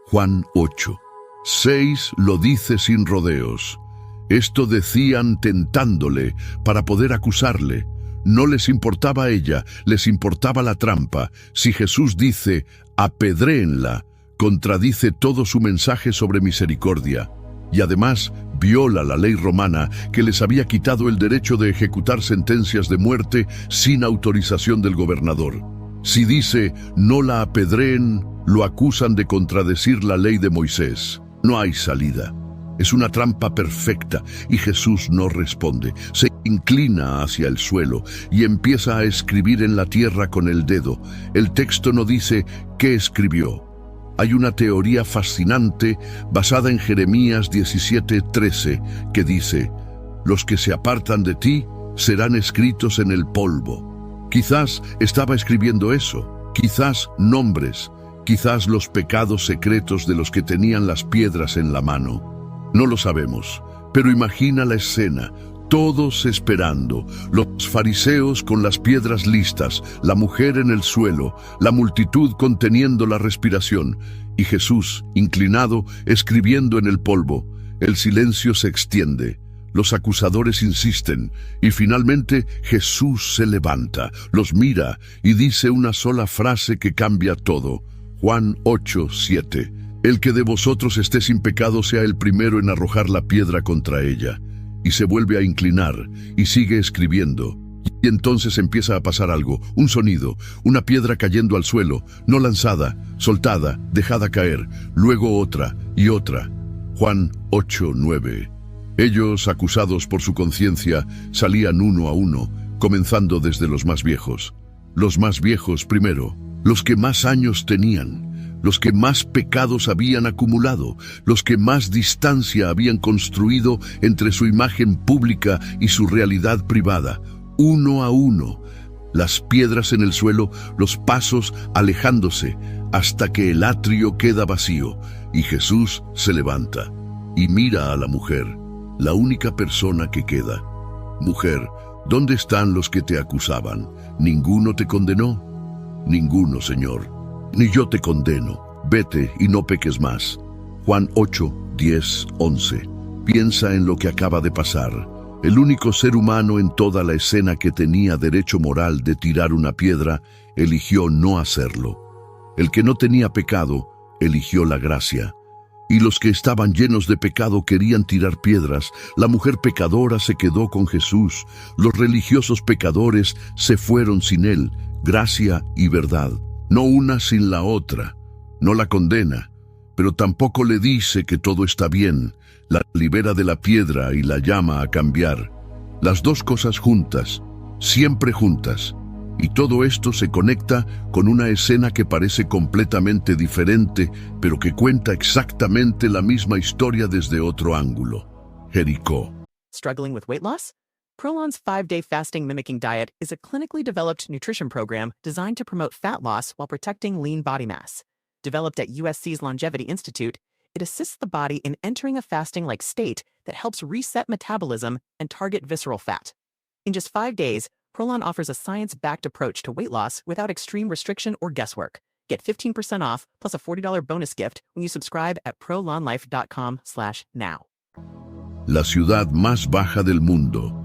Juan 8:6 lo dice sin rodeos. Esto decían tentándole para poder acusarle. No les importaba a ella, les importaba la trampa. Si Jesús dice, apedréenla, contradice todo su mensaje sobre misericordia. Y además viola la ley romana que les había quitado el derecho de ejecutar sentencias de muerte sin autorización del gobernador. Si dice, no la apedreen, lo acusan de contradecir la ley de Moisés. No hay salida. Es una trampa perfecta y Jesús no responde. Se inclina hacia el suelo y empieza a escribir en la tierra con el dedo. El texto no dice qué escribió. Hay una teoría fascinante basada en Jeremías 17:13 que dice, los que se apartan de ti serán escritos en el polvo. Quizás estaba escribiendo eso, quizás nombres, quizás los pecados secretos de los que tenían las piedras en la mano. No lo sabemos, pero imagina la escena, todos esperando, los fariseos con las piedras listas, la mujer en el suelo, la multitud conteniendo la respiración, y Jesús, inclinado, escribiendo en el polvo. El silencio se extiende, los acusadores insisten, y finalmente Jesús se levanta, los mira y dice una sola frase que cambia todo. Juan 8:7. El que de vosotros esté sin pecado sea el primero en arrojar la piedra contra ella. Y se vuelve a inclinar y sigue escribiendo. Y entonces empieza a pasar algo, un sonido, una piedra cayendo al suelo, no lanzada, soltada, dejada caer, luego otra y otra. Juan 8:9. Ellos, acusados por su conciencia, salían uno a uno, comenzando desde los más viejos. Los más viejos primero, los que más años tenían, los que más pecados habían acumulado, los que más distancia habían construido entre su imagen pública y su realidad privada, uno a uno, las piedras en el suelo, los pasos alejándose, hasta que el atrio queda vacío, y Jesús se levanta y mira a la mujer, la única persona que queda. Mujer, ¿dónde están los que te acusaban? ¿Ninguno te condenó? Ninguno, Señor. Ni yo te condeno, vete y no peques más. Juan 8:10-11. Piensa en lo que acaba de pasar. El único ser humano en toda la escena que tenía derecho moral de tirar una piedra, eligió no hacerlo. El que no tenía pecado, eligió la gracia. Y los que estaban llenos de pecado querían tirar piedras. La mujer pecadora se quedó con Jesús. Los religiosos pecadores se fueron sin él. Gracia y verdad. No una sin la otra. No la condena, pero tampoco le dice que todo está bien. La libera de la piedra y la llama a cambiar. Las dos cosas juntas, siempre juntas. Y todo esto se conecta con una escena que parece completamente diferente, pero que cuenta exactamente la misma historia desde otro ángulo. Jericó. Struggling with weight loss? Prolon's 5-day fasting mimicking diet is a clinically developed nutrition program designed to promote fat loss while protecting lean body mass. Developed at USC's Longevity Institute, it assists the body in entering a fasting-like state that helps reset metabolism and target visceral fat. In just 5 days, Prolon offers a science-backed approach to weight loss without extreme restriction or guesswork. Get 15% off plus a $40 bonus gift when you subscribe at prolonlife.com/now. La ciudad más baja del mundo,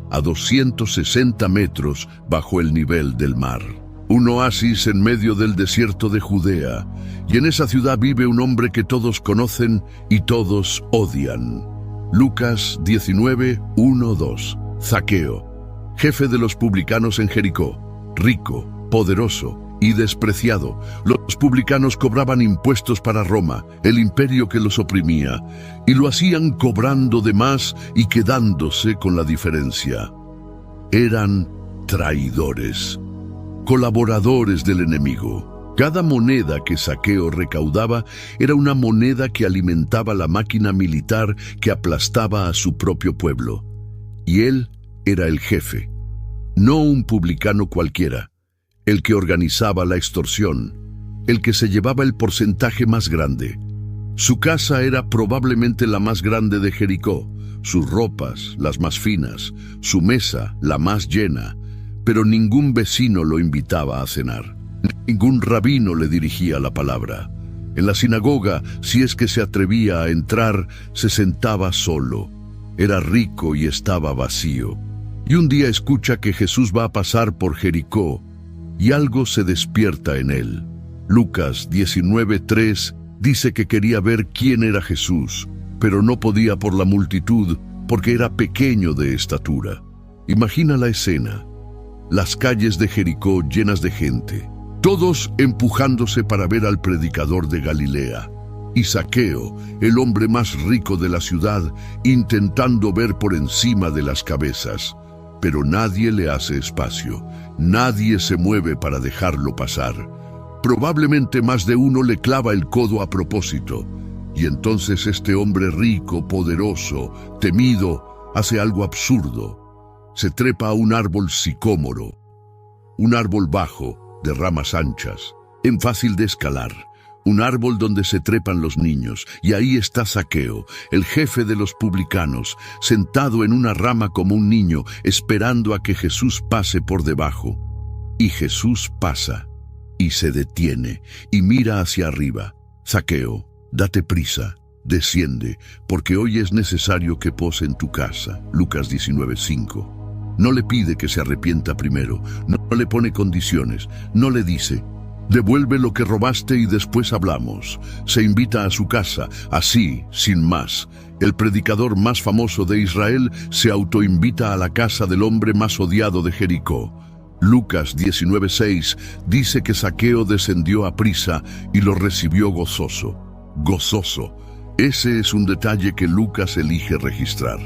a 260 metros bajo el nivel del mar. Un oasis en medio del desierto de Judea, y en esa ciudad vive un hombre que todos conocen y todos odian. Lucas 19:1-2. Zaqueo, jefe de los publicanos en Jericó, rico, poderoso y despreciado. Los publicanos cobraban impuestos para Roma, el imperio que los oprimía, y lo hacían cobrando de más y quedándose con la diferencia. Eran traidores, colaboradores del enemigo. Cada moneda que Zaqueo recaudaba era una moneda que alimentaba la máquina militar que aplastaba a su propio pueblo. Y él era el jefe, no un publicano cualquiera, el que organizaba la extorsión, el que se llevaba el porcentaje más grande. Su casa era probablemente la más grande de Jericó, sus ropas las más finas, su mesa la más llena, pero ningún vecino lo invitaba a cenar. Ningún rabino le dirigía la palabra. En la sinagoga, si es que se atrevía a entrar, se sentaba solo. Era rico y estaba vacío. Y un día escucha que Jesús va a pasar por Jericó, y algo se despierta en él. Lucas 19:3 dice que quería ver quién era Jesús, pero no podía por la multitud, porque era pequeño de estatura. Imagina la escena. Las calles de Jericó llenas de gente, todos empujándose para ver al predicador de Galilea. Y Zaqueo, el hombre más rico de la ciudad, intentando ver por encima de las cabezas. Pero nadie le hace espacio, nadie se mueve para dejarlo pasar. Probablemente más de uno le clava el codo a propósito. Y entonces este hombre rico, poderoso, temido, hace algo absurdo. Se trepa a un árbol sicómoro, un árbol bajo, de ramas anchas, fácil de escalar, un árbol donde se trepan los niños, y ahí está Zaqueo, el jefe de los publicanos, sentado en una rama como un niño, esperando a que Jesús pase por debajo. Y Jesús pasa, y se detiene, y mira hacia arriba. Zaqueo, date prisa, desciende, porque hoy es necesario que pose en tu casa. Lucas 19:5. No le pide que se arrepienta primero, no le pone condiciones, no le dice, devuelve lo que robaste y después hablamos. Se invita a su casa, así, sin más. El predicador más famoso de Israel se autoinvita a la casa del hombre más odiado de Jericó. Lucas 19:6 dice que Zaqueo descendió a prisa y lo recibió gozoso. Gozoso. Ese es un detalle que Lucas elige registrar.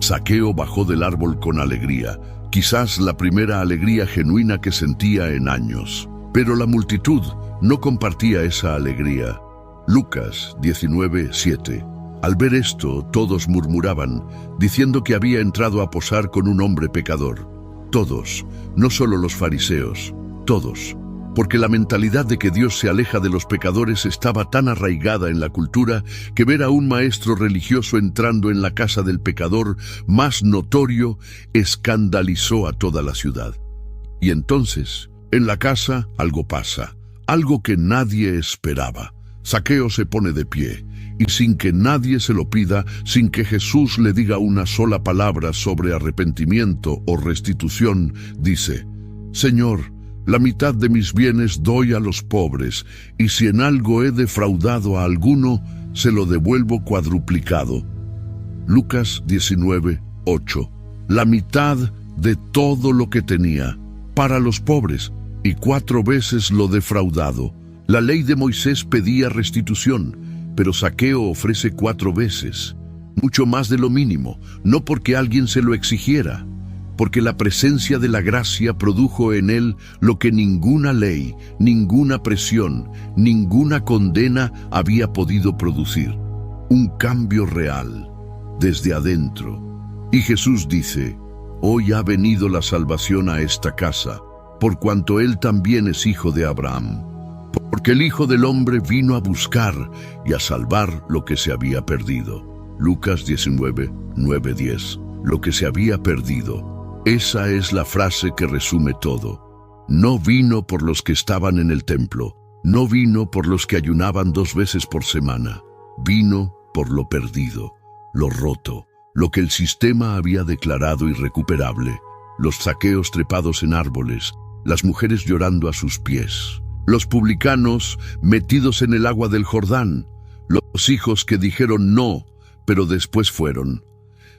Zaqueo bajó del árbol con alegría, quizás la primera alegría genuina que sentía en años. Pero la multitud no compartía esa alegría. Lucas 19:7. Al ver esto, todos murmuraban, diciendo que había entrado a posar con un hombre pecador. Todos, no solo los fariseos, todos. Porque la mentalidad de que Dios se aleja de los pecadores estaba tan arraigada en la cultura que ver a un maestro religioso entrando en la casa del pecador más notorio escandalizó a toda la ciudad. Y entonces, en la casa algo pasa, algo que nadie esperaba. Zaqueo se pone de pie, y sin que nadie se lo pida, sin que Jesús le diga una sola palabra sobre arrepentimiento o restitución, dice, Señor, la mitad de mis bienes doy a los pobres, y si en algo he defraudado a alguno, se lo devuelvo cuadruplicado. Lucas 19:8. La mitad de todo lo que tenía, para los pobres, y 4 veces lo defraudado. La ley de Moisés pedía restitución, pero Zaqueo ofrece 4 veces, mucho más de lo mínimo, no porque alguien se lo exigiera, porque la presencia de la gracia produjo en él lo que ninguna ley, ninguna presión, ninguna condena había podido producir. Un cambio real, desde adentro. Y Jesús dice, hoy ha venido la salvación a esta casa, por cuanto él también es hijo de Abraham. Porque el Hijo del Hombre vino a buscar y a salvar lo que se había perdido. Lucas 19:9-10. Lo que se había perdido. Esa es la frase que resume todo. No vino por los que estaban en el templo, no vino por los que ayunaban 2 veces por semana, vino por lo perdido, lo roto, lo que el sistema había declarado irrecuperable, los zaqueos trepados en árboles, las mujeres llorando a sus pies, los publicanos metidos en el agua del Jordán, los hijos que dijeron no, pero después fueron.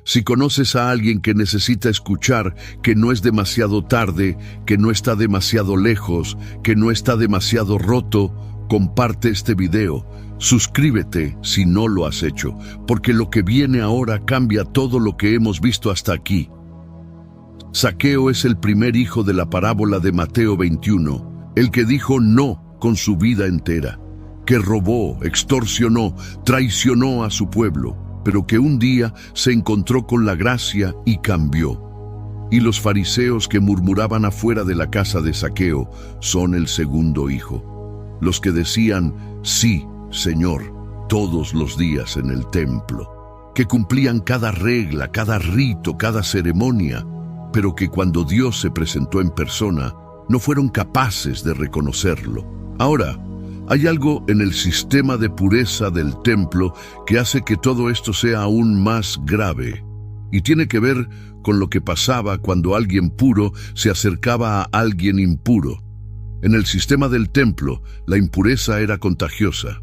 Si conoces a alguien que necesita escuchar que no es demasiado tarde, que no está demasiado lejos, que no está demasiado roto, comparte este video. Suscríbete si no lo has hecho, porque lo que viene ahora cambia todo lo que hemos visto hasta aquí. Zaqueo es el primer hijo de la parábola de Mateo 21, el que dijo no con su vida entera, que robó, extorsionó, traicionó a su pueblo, pero que un día se encontró con la gracia y cambió. Y los fariseos que murmuraban afuera de la casa de Zaqueo son el segundo hijo. Los que decían, sí, Señor, todos los días en el templo, que cumplían cada regla, cada rito, cada ceremonia, pero que cuando Dios se presentó en persona, no fueron capaces de reconocerlo. Ahora, hay algo en el sistema de pureza del templo que hace que todo esto sea aún más grave, y tiene que ver con lo que pasaba cuando alguien puro se acercaba a alguien impuro. En el sistema del templo, la impureza era contagiosa.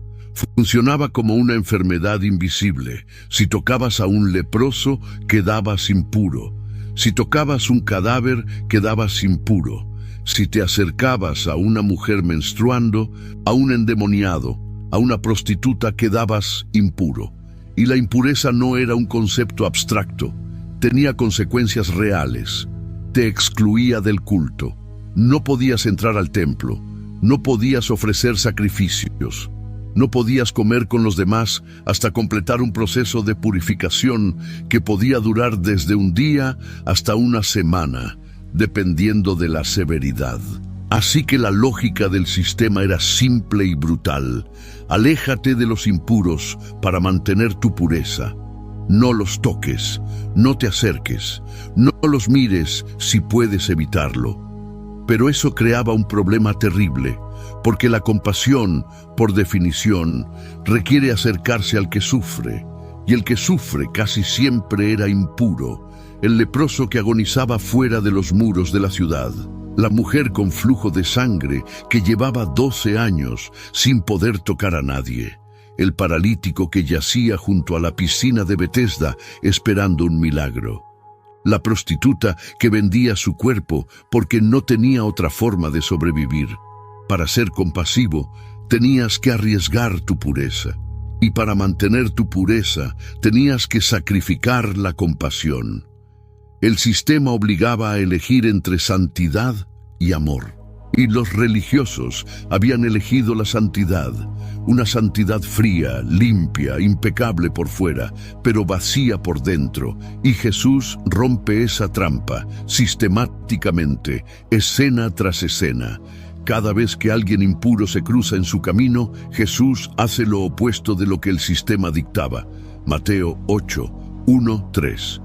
Funcionaba como una enfermedad invisible. Si tocabas a un leproso, quedabas impuro. Si tocabas un cadáver, quedabas impuro. Si te acercabas a una mujer menstruando, a un endemoniado, a una prostituta, quedabas impuro. Y la impureza no era un concepto abstracto, tenía consecuencias reales. Te excluía del culto. No podías entrar al templo, no podías ofrecer sacrificios, no podías comer con los demás hasta completar un proceso de purificación que podía durar desde un día hasta una semana, dependiendo de la severidad. Así que la lógica del sistema era simple y brutal. Aléjate de los impuros para mantener tu pureza. No los toques, no te acerques, no los mires si puedes evitarlo. Pero eso creaba un problema terrible, porque la compasión, por definición, requiere acercarse al que sufre, y el que sufre casi siempre era impuro, el leproso que agonizaba fuera de los muros de la ciudad, la mujer con flujo de sangre que llevaba 12 años sin poder tocar a nadie, el paralítico que yacía junto a la piscina de Betesda esperando un milagro, la prostituta que vendía su cuerpo porque no tenía otra forma de sobrevivir. Para ser compasivo, tenías que arriesgar tu pureza, y para mantener tu pureza, tenías que sacrificar la compasión. El sistema obligaba a elegir entre santidad y amor, y los religiosos habían elegido la santidad, una santidad fría, limpia, impecable por fuera, pero vacía por dentro, y Jesús rompe esa trampa sistemáticamente, escena tras escena. Cada vez que alguien impuro se cruza en su camino, Jesús hace lo opuesto de lo que el sistema dictaba. Mateo 8, 1, 3.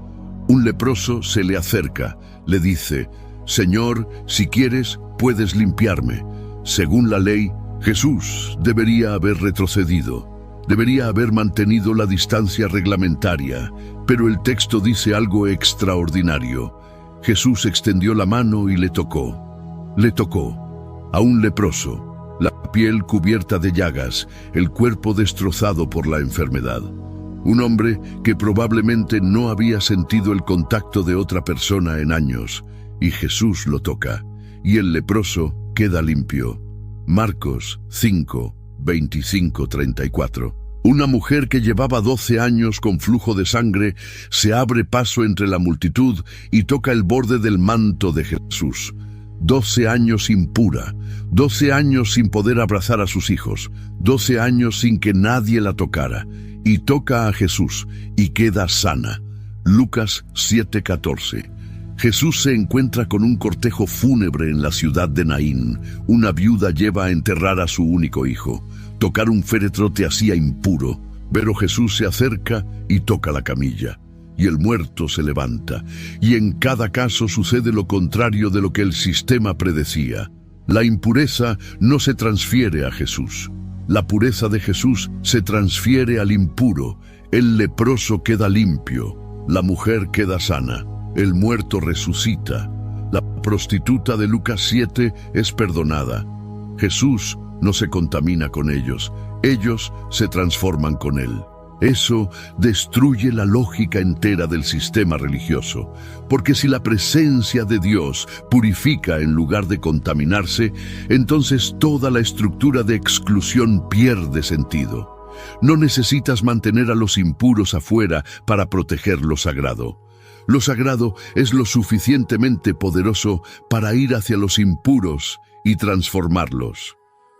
Un leproso se le acerca, le dice: «Señor, si quieres, puedes limpiarme». Según la ley, Jesús debería haber retrocedido, debería haber mantenido la distancia reglamentaria, pero el texto dice algo extraordinario. Jesús extendió la mano y le tocó a un leproso, la piel cubierta de llagas, el cuerpo destrozado por la enfermedad. Un hombre que probablemente no había sentido el contacto de otra persona en años, y Jesús lo toca, y el leproso queda limpio. Marcos 5, 25-34. Una mujer que llevaba 12 años con flujo de sangre se abre paso entre la multitud y toca el borde del manto de Jesús. 12 años impura, 12 años sin poder abrazar a sus hijos, 12 años sin que nadie la tocara, y toca a Jesús y queda sana. Lucas 7:14. Jesús se encuentra con un cortejo fúnebre en la ciudad de Naín. Una viuda lleva a enterrar a su único hijo. Tocar un féretro te hacía impuro, pero Jesús se acerca y toca la camilla, y el muerto se levanta, y en cada caso sucede lo contrario de lo que el sistema predecía. La impureza no se transfiere a Jesús. La pureza de Jesús se transfiere al impuro. El leproso queda limpio, la mujer queda sana, el muerto resucita. La prostituta de Lucas 7 es perdonada. Jesús no se contamina con ellos se transforman con él. Eso destruye la lógica entera del sistema religioso, porque si la presencia de Dios purifica en lugar de contaminarse, entonces toda la estructura de exclusión pierde sentido. No necesitas mantener a los impuros afuera para proteger lo sagrado. Lo sagrado es lo suficientemente poderoso para ir hacia los impuros y transformarlos.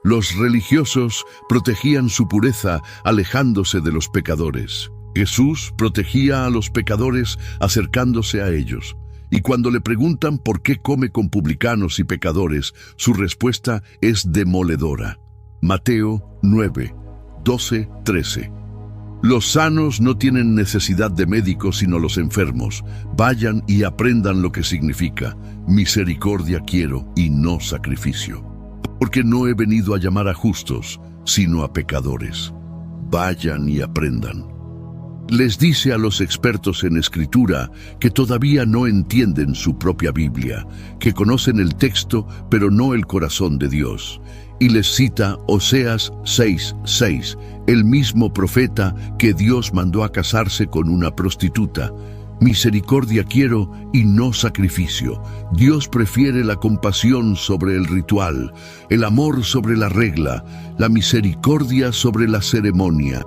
Los religiosos protegían su pureza alejándose de los pecadores. Jesús protegía a los pecadores acercándose a ellos. Y cuando le preguntan por qué come con publicanos y pecadores, su respuesta es demoledora. Mateo 9, 12, 13. Los sanos no tienen necesidad de médicos sino los enfermos. Vayan y aprendan lo que significa: misericordia quiero y no sacrificio. Porque no he venido a llamar a justos, sino a pecadores. Vayan y aprendan. Les dice a los expertos en escritura que todavía no entienden su propia Biblia, que conocen el texto pero no el corazón de Dios. Y les cita Oseas 6:6, el mismo profeta que Dios mandó a casarse con una prostituta. Misericordia quiero y no sacrificio. Dios prefiere la compasión sobre el ritual, el amor sobre la regla, la misericordia sobre la ceremonia.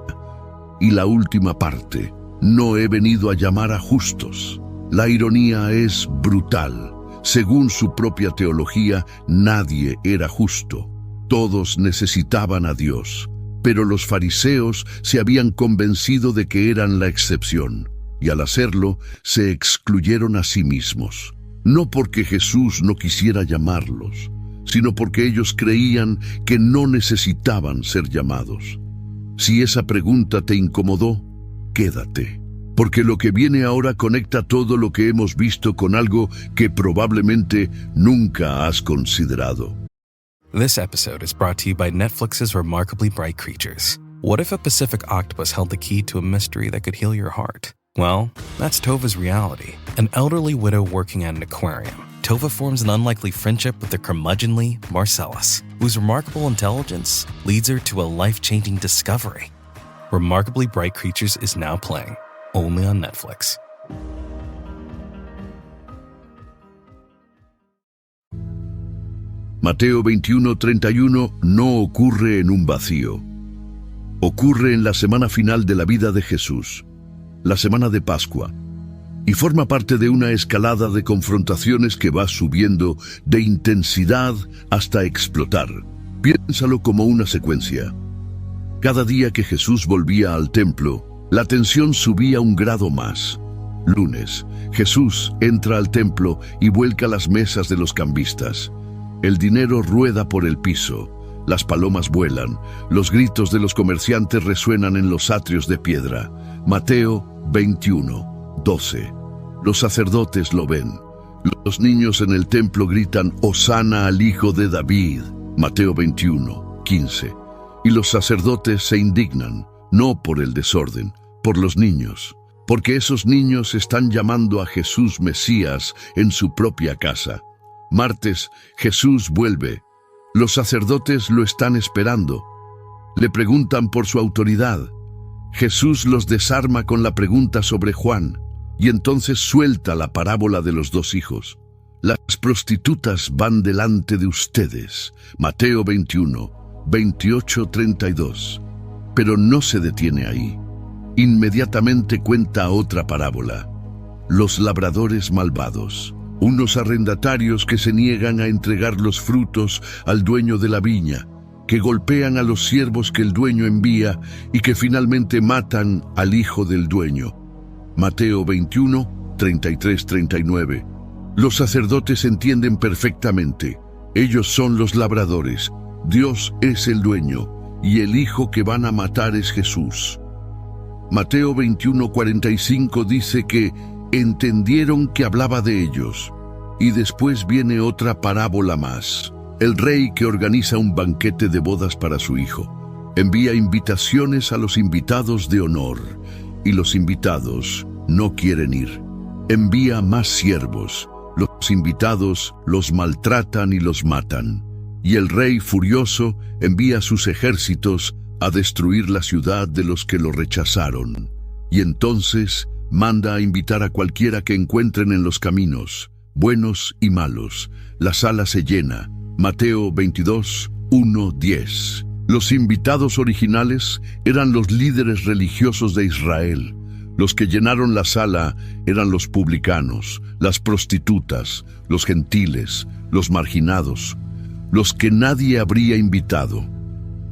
Y la última parte: no he venido a llamar a justos. La ironía es brutal. Según su propia teología, nadie era justo. Todos necesitaban a Dios, pero los fariseos se habían convencido de que eran la excepción. Y al hacerlo, se excluyeron a sí mismos. No porque Jesús no quisiera llamarlos, sino porque ellos creían que no necesitaban ser llamados. Si esa pregunta te incomodó, quédate, porque lo que viene ahora conecta todo lo que hemos visto con algo que probablemente nunca has considerado. This episode is brought to you by Netflix's Remarkably Bright Creatures. What if a Pacific octopus held the key to a mystery that could heal your heart? Well, that's Tova's reality. An elderly widow working at an aquarium. Tova forms an unlikely friendship with the curmudgeonly Marcellus, whose remarkable intelligence leads her to a life-changing discovery. Remarkably Bright Creatures is now playing, only on Netflix. Mateo 21:31 no ocurre en un vacío. Ocurre en la semana final de la vida de Jesús, la semana de Pascua, y forma parte de una escalada de confrontaciones que va subiendo de intensidad hasta explotar. Piénsalo como una secuencia. Cada día que Jesús volvía al templo, la tensión subía un grado más. Lunes, Jesús entra al templo y vuelca las mesas de los cambistas. El dinero rueda por el piso. Las palomas vuelan, los gritos de los comerciantes resuenan en los atrios de piedra. Mateo 21:12. Los sacerdotes lo ven. Los niños en el templo gritan, «Hosana al Hijo de David». Mateo 21:15. Y los sacerdotes se indignan, no por el desorden, por los niños, porque esos niños están llamando a Jesús Mesías en su propia casa. Martes, Jesús vuelve. Los sacerdotes lo están esperando. Le preguntan por su autoridad. Jesús los desarma con la pregunta sobre Juan, y entonces suelta la parábola de los dos hijos. Las prostitutas van delante de ustedes. Mateo 21:28-32. Pero no se detiene ahí. Inmediatamente cuenta otra parábola. Los labradores malvados. Unos arrendatarios que se niegan a entregar los frutos al dueño de la viña, que golpean a los siervos que el dueño envía y que finalmente matan al hijo del dueño. Mateo 21:33-39. Los sacerdotes entienden perfectamente. Ellos son los labradores. Dios es el dueño y el hijo que van a matar es Jesús. Mateo 21:45 dice que entendieron que hablaba de ellos. Y después viene otra parábola más. El rey que organiza un banquete de bodas para su hijo. Envía invitaciones a los invitados de honor, y los invitados no quieren ir. Envía más siervos. Los invitados los maltratan y los matan. Y el rey furioso envía sus ejércitos a destruir la ciudad de los que lo rechazaron. Y entonces manda a invitar a cualquiera que encuentren en los caminos, buenos y malos. La sala se llena. Mateo 22:1-10. Los invitados originales eran los líderes religiosos de Israel. Los que llenaron la sala eran los publicanos, las prostitutas, los gentiles, los marginados, los que nadie habría invitado.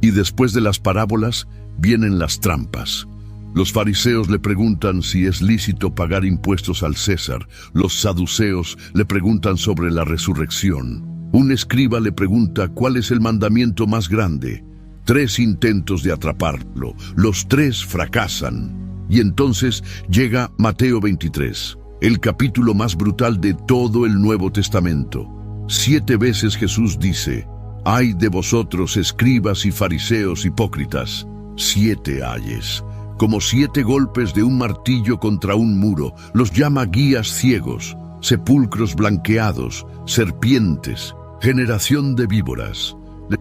Y después de las parábolas vienen las trampas. Los fariseos le preguntan si es lícito pagar impuestos al César. Los saduceos le preguntan sobre la resurrección. Un escriba le pregunta cuál es el mandamiento más grande. 3 intentos de atraparlo. Los 3 fracasan. Y entonces llega Mateo 23, el capítulo más brutal de todo el Nuevo Testamento. 7 veces Jesús dice, «Ay de vosotros, escribas y fariseos hipócritas». 7 ayes. Como 7 golpes de un martillo contra un muro. Los llama guías ciegos, sepulcros blanqueados, serpientes, generación de víboras.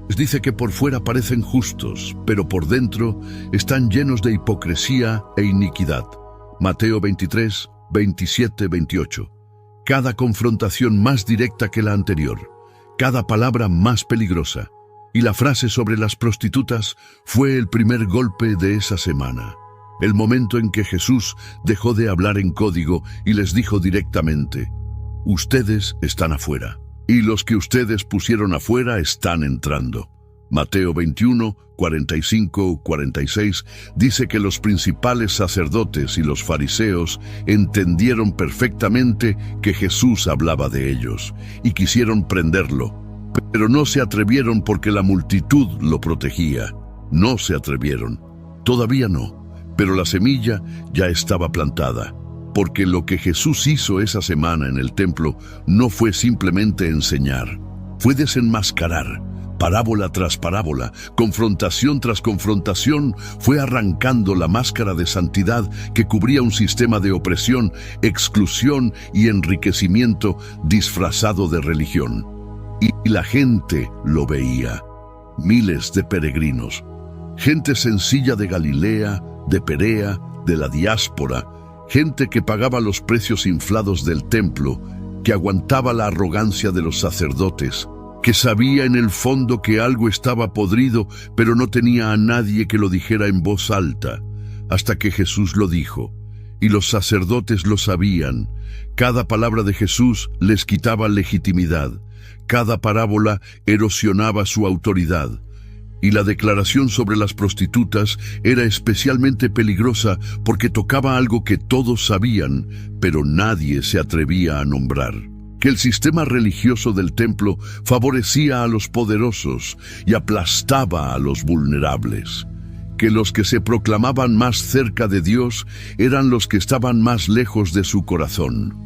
Les dice que por fuera parecen justos, pero por dentro están llenos de hipocresía e iniquidad. Mateo 23, 27, 28. Cada confrontación más directa que la anterior, cada palabra más peligrosa. Y la frase sobre las prostitutas fue el primer golpe de esa semana. El momento en que Jesús dejó de hablar en código y les dijo directamente, «Ustedes están afuera, y los que ustedes pusieron afuera están entrando». Mateo 21, 45, 46 dice que los principales sacerdotes y los fariseos entendieron perfectamente que Jesús hablaba de ellos y quisieron prenderlo. Pero no se atrevieron porque la multitud lo protegía. No se atrevieron. Todavía no. Pero la semilla ya estaba plantada. Porque lo que Jesús hizo esa semana en el templo no fue simplemente enseñar. Fue desenmascarar. Parábola tras parábola, confrontación tras confrontación, fue arrancando la máscara de santidad que cubría un sistema de opresión, exclusión y enriquecimiento disfrazado de religión. Y la gente lo veía. Miles de peregrinos. Gente sencilla de Galilea, de Perea, de la diáspora. Gente que pagaba los precios inflados del templo, que aguantaba la arrogancia de los sacerdotes, que sabía en el fondo que algo estaba podrido, pero no tenía a nadie que lo dijera en voz alta, hasta que Jesús lo dijo. Y los sacerdotes lo sabían. Cada palabra de Jesús les quitaba legitimidad. Cada parábola erosionaba su autoridad. Y la declaración sobre las prostitutas era especialmente peligrosa porque tocaba algo que todos sabían, pero nadie se atrevía a nombrar. Que el sistema religioso del templo favorecía a los poderosos y aplastaba a los vulnerables. Que los que se proclamaban más cerca de Dios eran los que estaban más lejos de su corazón.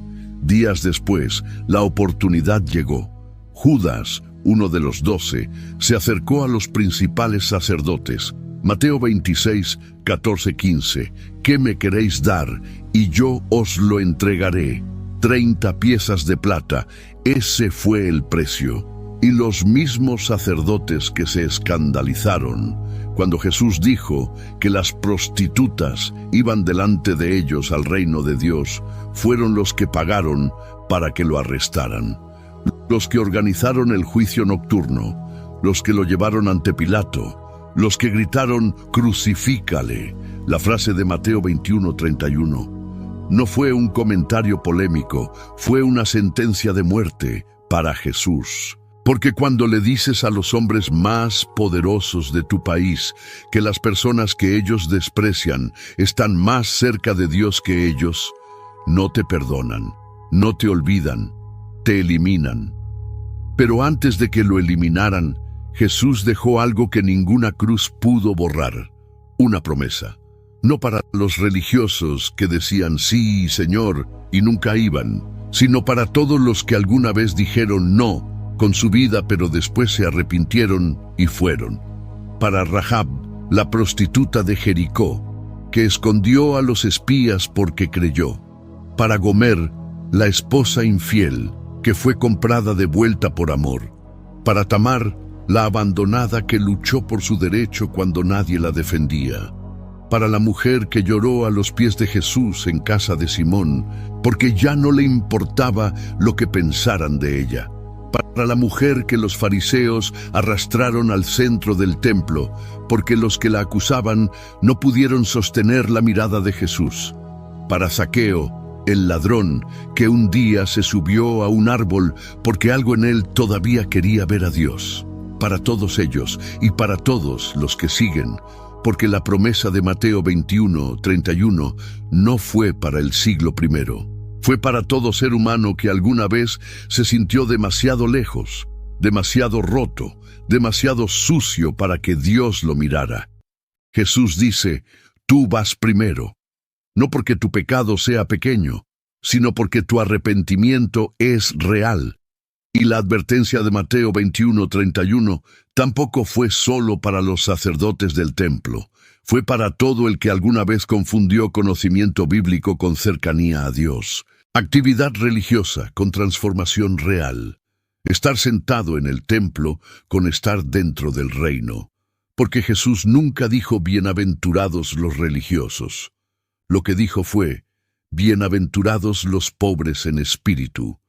Días después, la oportunidad llegó. Judas, uno de los 12, se acercó a los principales sacerdotes. Mateo 26, 14, 15. ¿Qué me queréis dar? Y yo os lo entregaré. 30 piezas de plata. Ese fue el precio. Y los mismos sacerdotes que se escandalizaron cuando Jesús dijo que las prostitutas iban delante de ellos al reino de Dios, fueron los que pagaron para que lo arrestaran. Los que organizaron el juicio nocturno, los que lo llevaron ante Pilato, los que gritaron «Crucifícale», la frase de Mateo 21:31. No fue un comentario polémico, fue una sentencia de muerte para Jesús. Porque cuando le dices a los hombres más poderosos de tu país que las personas que ellos desprecian están más cerca de Dios que ellos, no te perdonan, no te olvidan, te eliminan. Pero antes de que lo eliminaran, Jesús dejó algo que ninguna cruz pudo borrar, una promesa. No para los religiosos que decían sí, Señor, y nunca iban, sino para todos los que alguna vez dijeron no con su vida, pero después se arrepintieron y fueron. Para Rahab, la prostituta de Jericó, que escondió a los espías porque creyó. Para Gomer, la esposa infiel, que fue comprada de vuelta por amor. Para Tamar, la abandonada que luchó por su derecho cuando nadie la defendía. Para la mujer que lloró a los pies de Jesús en casa de Simón, porque ya no le importaba lo que pensaran de ella. Para la mujer que los fariseos arrastraron al centro del templo, porque los que la acusaban no pudieron sostener la mirada de Jesús. Para Zaqueo, el ladrón, que un día se subió a un árbol porque algo en él todavía quería ver a Dios. Para todos ellos y para todos los que siguen, porque la promesa de Mateo 21:31 no fue para el siglo I. Fue para todo ser humano que alguna vez se sintió demasiado lejos, demasiado roto, demasiado sucio para que Dios lo mirara. Jesús dice, tú vas primero, no porque tu pecado sea pequeño, sino porque tu arrepentimiento es real. Y la advertencia de Mateo 21:31 tampoco fue solo para los sacerdotes del templo, fue para todo el que alguna vez confundió conocimiento bíblico con cercanía a Dios. Actividad religiosa con transformación real. Estar sentado en el templo con estar dentro del reino. Porque Jesús nunca dijo bienaventurados los religiosos. Lo que dijo fue, bienaventurados los pobres en espíritu.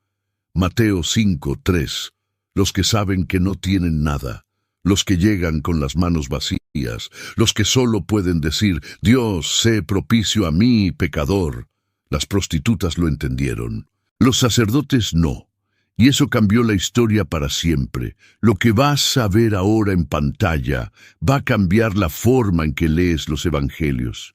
Mateo 5:3. Los que saben que no tienen nada, los que llegan con las manos vacías, los que solo pueden decir, Dios, sé propicio a mí, pecador. Las prostitutas lo entendieron. Los sacerdotes no. Y eso cambió la historia para siempre. Lo que vas a ver ahora en pantalla va a cambiar la forma en que lees los evangelios.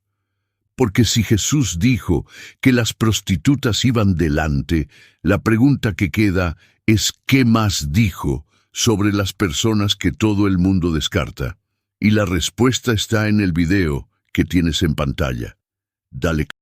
Porque si Jesús dijo que las prostitutas iban delante, la pregunta que queda es ¿qué más dijo sobre las personas que todo el mundo descarta, y la respuesta está en el video que tienes en pantalla. Dale